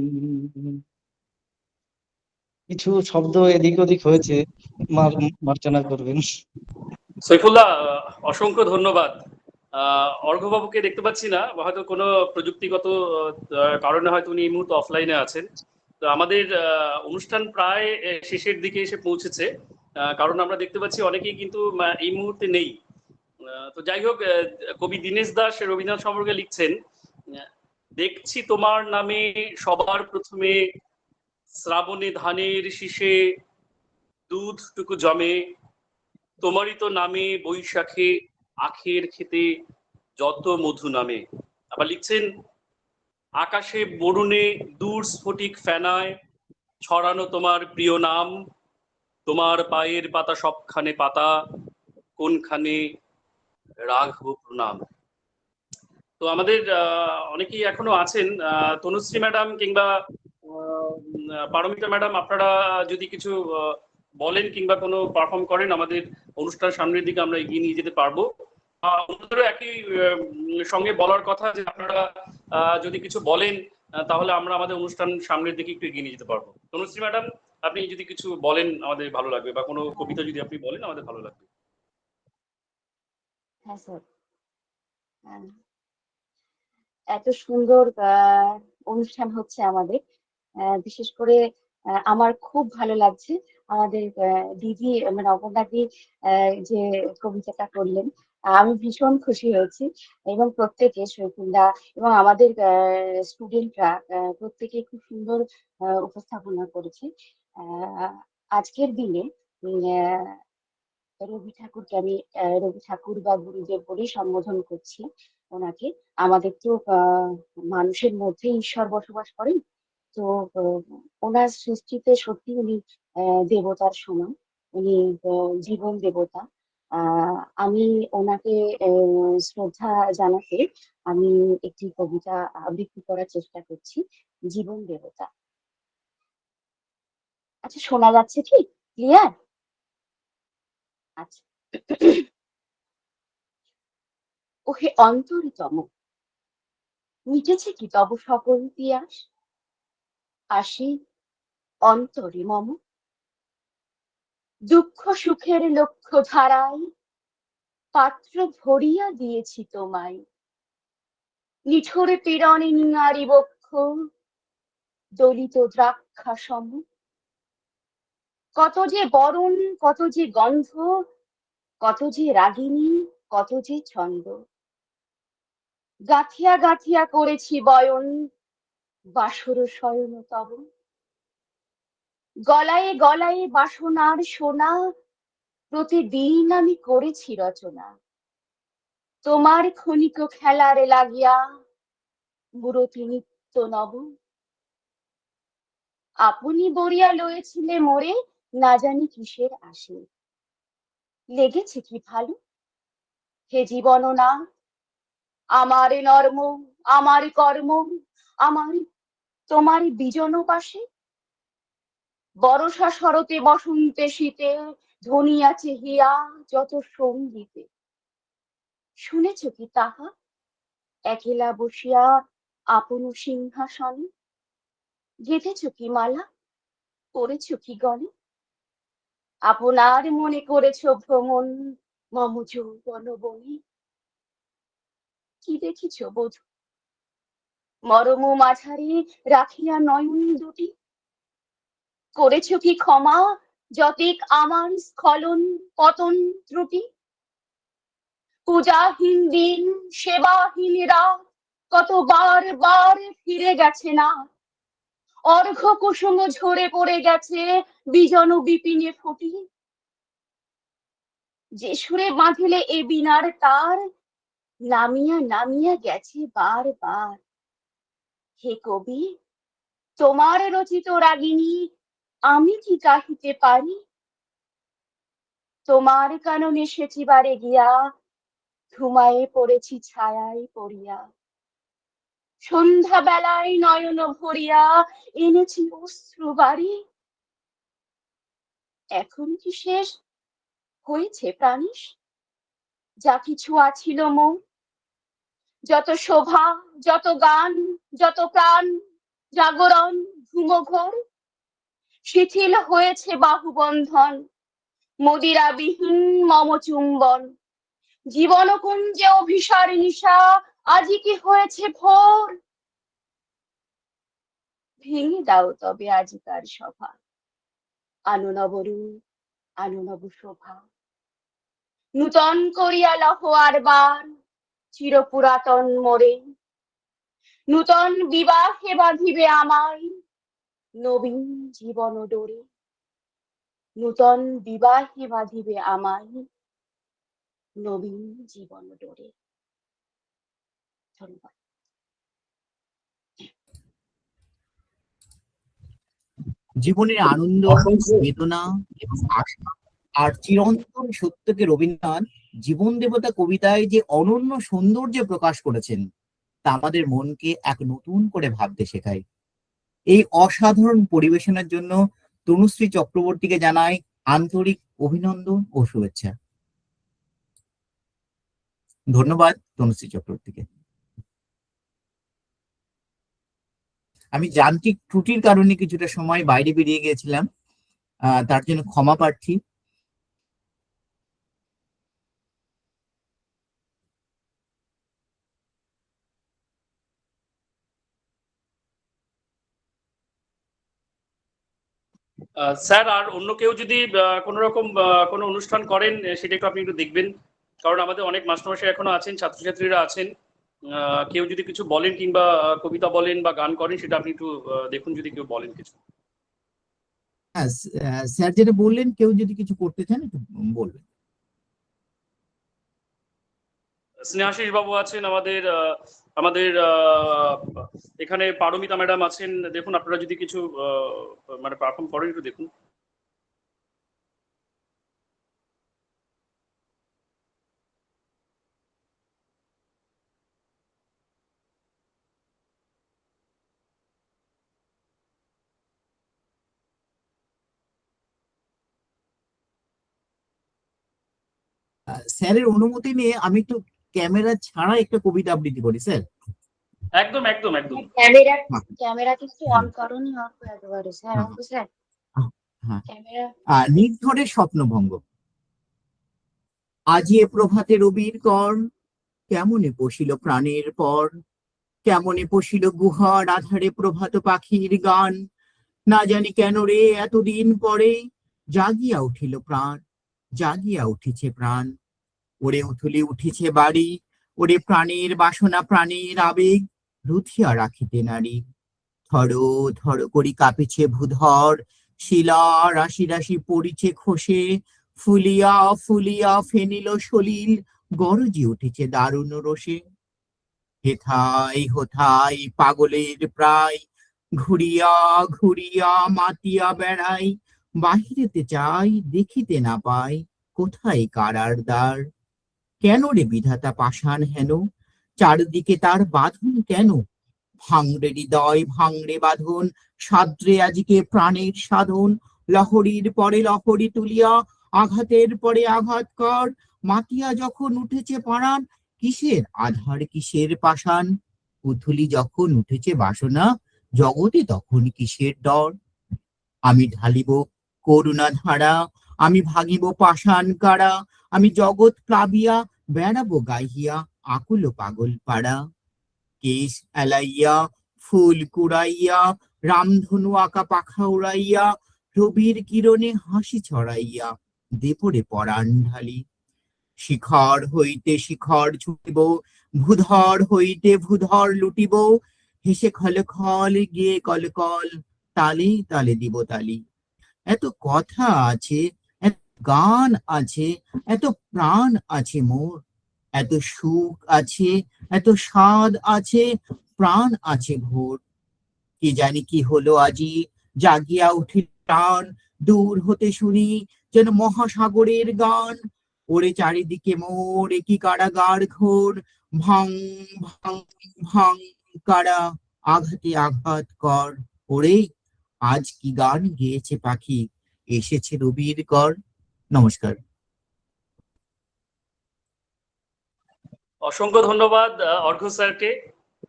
কিছু শব্দ এদিক ওদিক হয়েছে, মার্জনা করবেন। সৈফুল্লাহ, অসংখ্য ধন্যবাদ। অর্ঘ্যবাবুকে দেখতে পাচ্ছি না, হয়তো কোনো প্রযুক্তিগত কারণে হয়তো উনি এই মুহূর্তে অফলাইনে আছেন। তো আমাদের অনুষ্ঠান প্রায় শেষের দিকে এসে পৌঁছেছে, কারণ আমরা দেখতে পাচ্ছি অনেকেই কিন্তু এই মুহূর্তে নেই। তো যাই হোক, কবি দীনেশ দাস রবীন্দ্রনাথ সম্পর্কে লিখছেন, দেখছি তোমার নামে সবার প্রথমে শ্রাবণে ধানের শীষে দুধটুকু জমে, তোমারই তো নামে বৈশাখে আখের খেতে যত মধু নামে। আবার লিখছেন, আকাশে বরুণে দূর স্ফটিক ফেনায় ছড়ানো তোমার প্রিয় নাম, তোমার পায়ের পাতা সবখানে পাতা, কোনখানে রাখব প্রণাম। তো আমাদের অনেকেই এখনো আছেন, তনুশ্রী ম্যাডাম কিংবা পারমিতা ম্যাডাম, আপনারা যদি কিছু বলেন কিংবা কোনো পারফর্ম করেন, আমাদের অনুষ্ঠান সামনের দিকে আমরা এগিয়ে নিয়ে যেতে পারবো। অন্যদেরও একই সঙ্গে বলার কথা যে আপনারা যদি কিছু বলেন তাহলে আমরা আমাদের অনুষ্ঠান সামনের দিকে একটু এগিয়ে নিয়ে যেতে পারবো। তনুশ্রী ম্যাডাম, আপনি যদি কিছু বলেন আমাদের ভালো লাগবে, বা কোনো কবিতা যদি আপনি বলেন আমাদের ভালো লাগবে। হ্যাঁ স্যার, এত সুন্দর অনুষ্ঠান হচ্ছে আমাদের, বিশেষ করে আমার খুব ভালো লাগছে আমাদের দিদি মানে অপর্ণাদি যে কবিতাটা করলেন, আমি ভীষণ খুশি হয়েছি। এবং প্রত্যেকে, শৈফুল্লাহ এবং আমাদের স্টুডেন্টরা প্রত্যেকে খুব সুন্দর উপস্থাপনা করেছে। আজকের দিনে রবি ঠাকুরকে আমি রবি ঠাকুর বা গুরুদেব বলেই সম্বোধন করছি ওনাকে। আমাদের তো মানুষের মধ্যে ঈশ্বর বসবাস করেন, তো ওনার সৃষ্টিতে সত্যি উনি দেবতার সমান, উনি জীবন দেবতা। আমি ওনাকে শ্রদ্ধা জানাতে আমি একটি কবিতা আবৃত্তি করার চেষ্টা করছি, জীবন দেবতা। আচ্ছা, শোনা যাচ্ছে কি ক্লিয়ার? আচ্ছা। ওহে অন্তরতম, মিটেছে কি তব সকল পিয়াস, আসি অন্তরে মম, দুঃখ সুখের লক্ষ্য ধারায় পাত্র ভরিয়া দিয়েছি তোমায়, নিঠোরে পীড়নে নিঙারি বক্ষ দলিত দ্রাক্ষা সম, কত যে বরণ, কত যে গন্ধ, কত যে রাগিনী, কত যে ছন্দ, গাঁথিয়া গাঁথিয়া করেছি বয়ন বাসর শয়ন তব, গলায় গলায় বাসনার সোনা প্রতিদিন আমি করেছি রচনা, তোমার ক্ষণিক খেলার লাগিয়া মুরতি নিত্য নব, আপনি বরিয়া লয়েছিলে মোরে না জানি কিসের আসে, লেগেছে কি ভালো হে জীবন না, আমার নর্ম, আমার কর্ম, আমার তোমার বিজন পাশে, বরষা শরতে বসন্তে শীতে ধনিয়া চেহিয়া যত সঙ্গীতে, শুনেছ কি তাহা একেলা বসিয়া আপন সিংহাসনে, গেঁথেছ কি মালা, করেছ কি গণে, আপনার মনে করেছ ভ্রমণ মম যৌবন বনে কি দেখিছ বধূ? মরম মাঝারি রাখিয়া নয়ন দুটি, করেছ কি ক্ষমা যতিক আমার স্খলন পতন ত্রুটি? পূজাহীন দিন, সেবাহীন রাত, কত বার বার ফিরে গেছে না। অর্ঘ্য কুসুম ঝরে পড়ে গেছে বিজন বিপিনে ফুটি। যে সুরে বাঁধিলে এ বিনার তার, নামিয়া নামিয়া গেছে বার বার। হে কবি, তোমার রচিত রাগিনী আমি কি গাহিতে পারি? তোমার কাননে সেচিবারে গিয়া ঘুমায়ে পড়েছি ছায়ায় পড়িয়া। সন্ধ্যা বেলায় নয়ন ভরিয়া এনেছি অশ্রু বাড়ি। এখন কি শেষ হয়েছে প্রাণীশ যা কিছু আছিল মোর? যত শোভা, যত গান, যত প্রাণ, জাগরণ, ঘুমঘোর, শিথিল হয়েছে বাহুবন্ধন, মদিরাবিহীন মম চুম্বন। জীবন কুঞ্জে অভিসার নিশা আজি কি হয়েছে ভোর? ভেঙে দাও তবে আজিকার সভা, আনো নবরূপ, আনো নব শোভা। নূতন করিয়া লহ আরবার চিরপুরাতন মোরে। নূতন বিবাহে বাঁধিবে আমায় নবীন জীবন ডোরে। নূতন বিবাহে বাঁধিবে আমায় নবীন জীবন ডোরে। ধন্যবাদ। জীবনের আনন্দ, অসংখ্য বেদনা এবং আশা আর চিরন্তন সত্যকে রবীন্দ্রনাথ জীবন দেবতা কবিতায় যে অনন্য সৌন্দর্য প্রকাশ করেছেন তা আমাদের মনকে এক নতুন করে ভাবতে শেখায়। এই অসাধারণ পরিবেশনের জন্য তনুশ্রী চক্রবর্তীকে জানাই আন্তরিক অভিনন্দন ও শুভেচ্ছা। ধন্যবাদ তনুশ্রী চক্রবর্তীকে। আমি যান্ত্রিক ত্রুটির কারণে কিছুটা সময় বাইরে বেরিয়ে গিয়েছিলাম, তার জন্য ক্ষমা প্রার্থী। স্যার, আর অন্য কেউ যদি কোনো রকম কোনো অনুষ্ঠান করেন সেটা একটু আপনি একটু দেখবেন, কারণ আমাদের অনেক মাস্টারমশাই এখনো আছেন, ছাত্রছাত্রীরা আছেন। কেউ যদি কিছু বলেন কিংবা কবিতা বলেন বা গান করেন সেটা আপনি একটু দেখুন, যদি কেউ বলেন কিছু। হ্যাঁ, স্যার যেটা বললেন, কেউ যদি কিছু করতে চান একটু বলবেন। স্নেহাশিস বাবু আছেন আমাদের, আমাদের এখানে পারমিতা ম্যাডাম আছেন। দেখুন আপনারা যদি কিছু মানে পারফর্ম করেন একটু দেখুন। স্যারের অনুমতি নিয়ে আমি একটু ক্যামেরা ছাড়া একটা কবিতা আবৃত্তি করি স্যার। একদম একদম একদম। ক্যামেরা কিন্তু অন করনি একবারে স্যার, আমাকে স্যার ক্যামেরা। নির্ঝরের স্বপ্নভঙ্গ। আজি এ প্রভাতে রবির কর, কেমনে পশিল প্রাণের পর, কেমনে পশিল গুহার আধারে প্রভাত পাখির গান। না জানি কেন রে এতদিন পরে জাগিয়া উঠিল প্রাণ, জাগিয়া উঠিছে প্রাণ। ওরে উথলি উঠিছে বাড়ি, ওরে প্রাণের বাসনা প্রাণের আবেগ রুথিয়া রাখিতে নারী। ধরো ধরো করি কাঁপিছে ভূধর, শিলা রাশি রাশি পড়িছে খসে, ফুলিয়া ফুলিয়া ফেনিল সলিল গরজি উঠেছে দারুণ রোষে। হেথাই হোথাই পাগলের প্রায়, ঘুরিয়া ঘুরিয়া মাতিয়া বেড়াই। বাহিরেতে চাই দেখিতে না পাই, কোথায় কারার দ্বার। কেন রে বিধাতা পাষাণ হেন, চারদিকে তার বাঁধন কেন। ভাঙড়ে হৃদয় ভাঙড়ে বাঁধন, সাদ্রে আজকে প্রাণের সাধন। লহরীর পরে লহরী তুলিয়া আঘাতের পরে আঘাত কর। মাতিয়া যখন উঠেছে পাড়ান, কিসের আধার কিসের পাষাণ। উথুলি যখন উঠেছে বাসনা, জগতে তখন কিসের ডর। আমি ঢালিব করুণা ধারা, আমি ভাঙিব পাষাণ কারা। আমি জগৎ প্লাবিয়া বেড়াবো গাহিয়া আকুল পাগল পাড়া। কেশ এলাইয়া ফুল কুড়াইয়া রামধনু আঁকা পাখা উড়াইয়া রবির কিরণে হাসি ছড়াইয়া দেপরে পরাণ ঢালি। শিখর হইতে শিখর ছুটিব ভূধর হইতে ভূধর লুটিব হেসে খল খল গিয়ে কল কল তালে তালে দিব তালি। এত কথা আছে, এত গান আছে, এত প্রাণ আছে মোর, এত সুখ আছে, এত স্বাদ আছে, প্রাণ আছে ভোর। কি জানি কি হলো আজি জাগিয়া উঠিল প্রাণ, দূর হতে শুনি যেন মহাসাগরের গান। ওরে চারিদিকে মোর কি কারাগার ঘোর, ভাং ভাং ভাং কারা আঘাতে আঘাত কর। ওরে আজ কি গান গেয়েছে পাখি, এসেছে রবির কর। নমস্কার। অসংখ্য ধন্যবাদ অর্ঘ্য স্যারকে।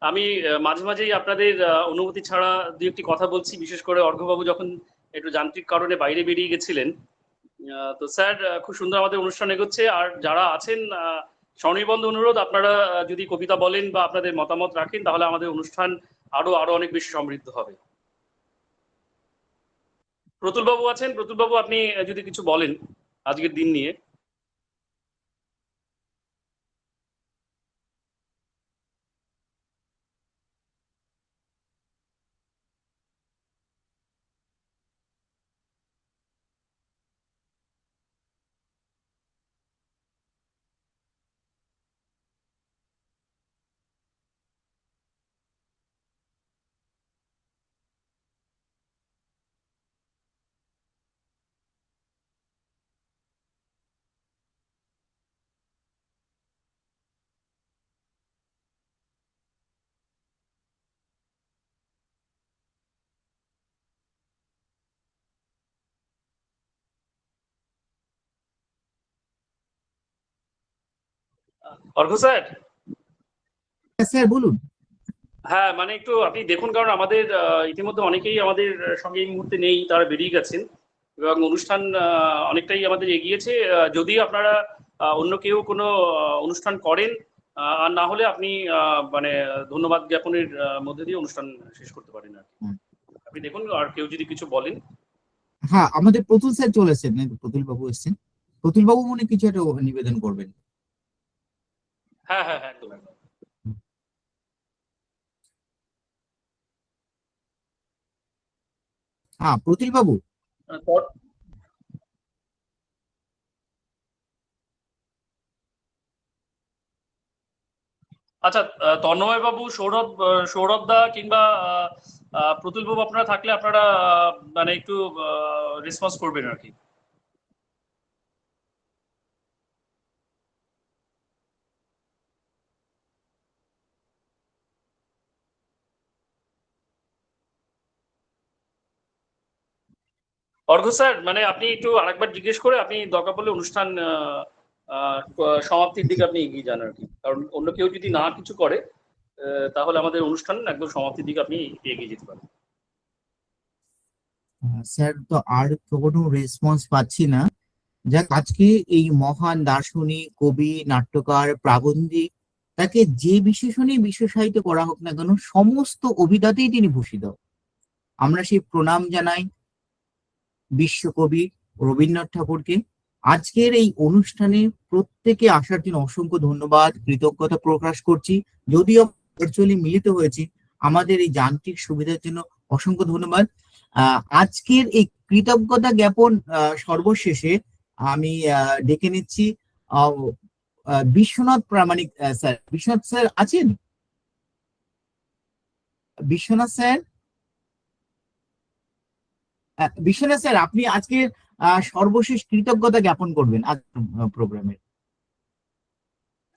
আমি মাঝে মাঝেই আপনাদের অনুমতি ছাড়া দু একটি কথা বলছি, বিশেষ করে অর্ঘ্যবাবু যখন একটু যান্ত্রিক কারণে বাইরে বেরিয়ে গেছিলেন। তো স্যার খুব সুন্দর আমাদের অনুষ্ঠান এগোচ্ছে। আর যারা আছেন স্বনির্বন্ধ অনুরোধ, আপনারা যদি কবিতা বলেন বা আপনাদের মতামত রাখেন তাহলে আমাদের অনুষ্ঠান আরো অনেক বেশি সমৃদ্ধ হবে। প্রতুল বাবু আছেন, প্রতুল বাবু আপনি যদি কিছু বলেন আজকের দিন নিয়ে। অর্ঘ্য স্যার। স্যার বলুন। হ্যাঁ, মানে একটু আপনি দেখুন, কারণ আমাদের ইতিমধ্যে অনেকেই আমাদের সঙ্গে এই মুহূর্তে নেই, তারা বেরিয়ে গেছেন এবং অনুষ্ঠান অনেকটাই আমাদের এগিয়েছে। যদি আপনারা অন্য কেউ কোনো অনুষ্ঠান করেন আর না হলে আপনি মানে ধন্যবাদ জ্ঞাপনের মধ্যে দিয়ে অনুষ্ঠান শেষ করতে পারেন আর কি। আপনি দেখুন আর কেউ যদি কিছু বলেন। হ্যাঁ, আমাদের প্রতুল স্যার চলেছেন, প্রতুল বাবু এসছেন। প্রতুল বাবু মনে কিছু একটা নিবেদন করবেন। হ্যাঁ হ্যাঁ হ্যাঁ, একদম একদম। হ্যাঁ, প্রতুল বাবু। আচ্ছা, তন্ময় বাবু, সৌরভ দা কিংবা প্রতুল বাবু আপনারা থাকলে আপনারা মানে একটু রেসপন্স করবেন আর কি। অর্ঘ্য স্যার, মানে আপনি একটু আরেকবার জিজ্ঞেস করে আপনি দরকার পড়লে অনুষ্ঠান সমাপ্তির দিকে আপনি এগিয়ে যান আর কি, কারণ অন্য কেউ যদি না কিছু করে তাহলে আমাদের অনুষ্ঠান একদম সমাপ্তির দিকে আপনি এগিয়ে যেতে পারেন। স্যার তো আর কোনো রেসপন্স পাচ্ছি না। যাক, আজকে এই মহান দার্শনিক, কবি, নাট্যকার, প্রাবন্ধিক, তাকে যে বিশেষণে বিশেষায়িত করা হোক না কেন, সমস্ত অভিধাতেই তিনি ভূষিত। আমরা সেই প্রণাম জানাই বিশ্বকবি রবীন্দ্রনাথ ঠাকুরকে। আজকের এই অনুষ্ঠানে প্রত্যেকে আসার জন্য অসংখ্য ধন্যবাদ, কৃতজ্ঞতা প্রকাশ করছি। যদিও ভার্চুয়ালি মিলিত হয়েছি, আমাদের এই যান্ত্রিক সুবিধার জন্য অসংখ্য ধন্যবাদ। আজকের এই কৃতজ্ঞতা জ্ঞাপন সর্বশেষে আমি ডেকে নিচ্ছি বিশ্বনাথ প্রামাণিক স্যার। বিশ্বনাথ স্যার আছেন? বিশ্বনাথ স্যার, বিশ্বনাথ স্যার, আপনি আজকে সর্বশেষ কৃতজ্ঞতা জ্ঞাপন করবেন আজ প্রোগ্রামের।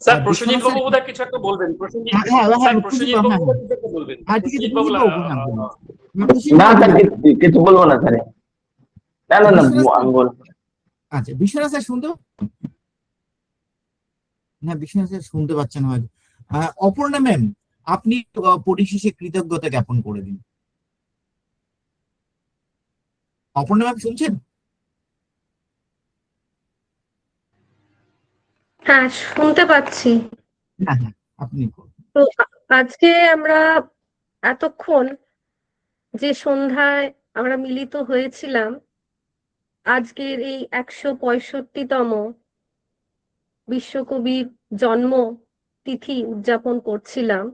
স্যার প্রসেনজিৎ বাবু বোধহয় কিছু একটা বলবেন। প্রসেনজিৎ বাবু কিছু একটা বলবেন। প্রসেনজিৎ বাবু না স্যার, কিছু বলবো না স্যার। না না না, আমি বলবো। আচ্ছা, বিশ্বনাথ স্যার শুনতে, না বিশ্বনাথ স্যার শুনতে পাচ্ছেন হয়তো। অপর্ণা ম্যাম, আপনি পরিশেষে কৃতজ্ঞতা জ্ঞাপন করে দিন। অপর্ণা ম্যাম শুনছেন? হ্যাঁ, শুনতে পাচ্ছি। হ্যাঁ হ্যাঁ, আপনি করুন। তো আজকে আমরা এতক্ষণ যে সন্ধ্যায় আমরা মিলিত হয়েছিলাম, আজকের এই 165তম বিশ্বকবির জন্ম তিথি উদযাপন করছিলাম।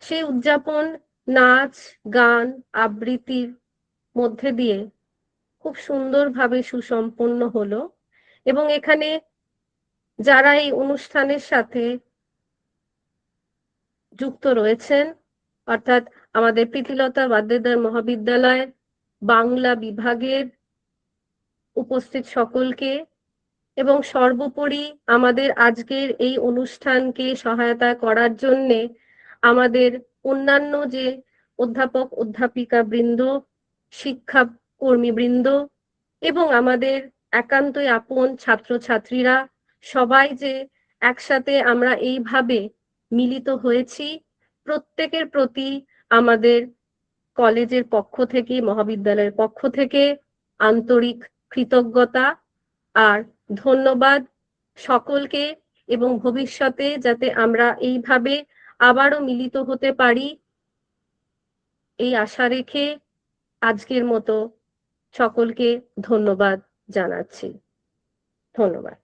সেই উদযাপন নাচ, গান, আবৃত্তির মধ্যে দিয়ে খুব সুন্দরভাবে সুসম্পন্ন হলো। এবং এখানে যারা এই অনুষ্ঠানের সাথে যুক্ত রয়েছেন, অর্থাৎ আমাদের প্রীতিলতা বাদ্দেদার মহাবিদ্যালয় বাংলা বিভাগের উপস্থিত সকলকে, এবং সর্বোপরি আমাদের আজকের এই অনুষ্ঠানকে সহায়তা করার জন্যে আমাদের অন্যান্য যে অধ্যাপক অধ্যাপিকা বৃন্দ, শিক্ষা কর্মী বৃন্দ এবং আমাদের একান্তই আপন ছাত্রছাত্রীরা, সবাই যে একসাথে আমরা এইভাবে মিলিত হয়েছি, প্রত্যেকের প্রতি আমাদের কলেজের পক্ষ থেকে, মহাবিদ্যালয়ের পক্ষ থেকে আন্তরিক কৃতজ্ঞতা আর ধন্যবাদ সকলকে। এবং ভবিষ্যতে যাতে আমরা এইভাবে আবারও মিলিত হতে পারি, এই আশা রেখে আজকের মতো সকলকে ধন্যবাদ জানাচ্ছি। ধন্যবাদ।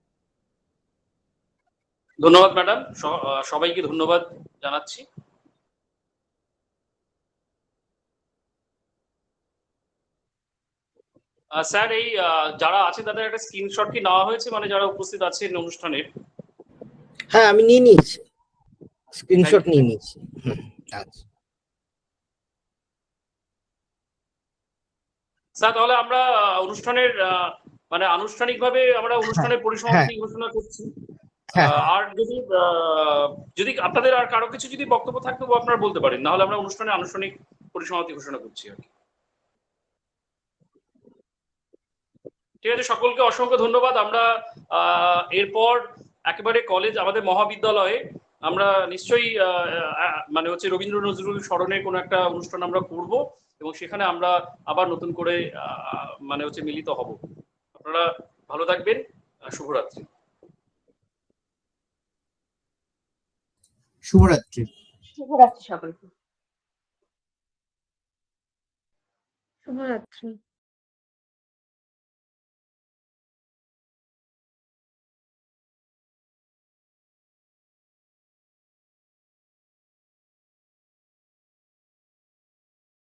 ধন্যবাদ ম্যাডাম, সবাইকে ধন্যবাদ জানাচ্ছি। স্যার, এই যারা আছে তাদের একটা স্ক্রিনশট কি নেওয়া হয়েছে, মানে যারা উপস্থিত আছেন অনুষ্ঠানের? হ্যাঁ, আমি নিয়ে নিয়েছি, স্ক্রিনশট নিয়ে নিয়েছি। আচ্ছা স্যার, তাহলে আমরা অনুষ্ঠানের মানে আনুষ্ঠানিকভাবে আমরা অনুষ্ঠানের পরিসমাপ্তি ঘোষণা করছি। আর যদি আপনাদের আর কারো কিছু যদি বক্তব্য থাকতো আপনারা বলতে পারেন, না হলে আমরা অনুষ্ঠানের আনুষ্ঠানিক পরিসমাপ্তি ঘোষণা করছি আর কি। ঠিক আছে, সকলকে অসংখ্য ধন্যবাদ। আমরা এরপর একেবারে কলেজ, আমাদের মহাবিদ্যালয়ে আমরা নিশ্চয়ই মানে হচ্ছে রবীন্দ্র নজরুল স্মরণে কোনো একটা অনুষ্ঠান আমরা করব, এবং সেখানে আমরা আবার নতুন করে মানে হচ্ছে মিলিত হব। আপনারা ভালো থাকবেন। শুভরাত্রি। শুভরাত্রি। শুভরাত্রি সকলকে। শুভরাত্রি।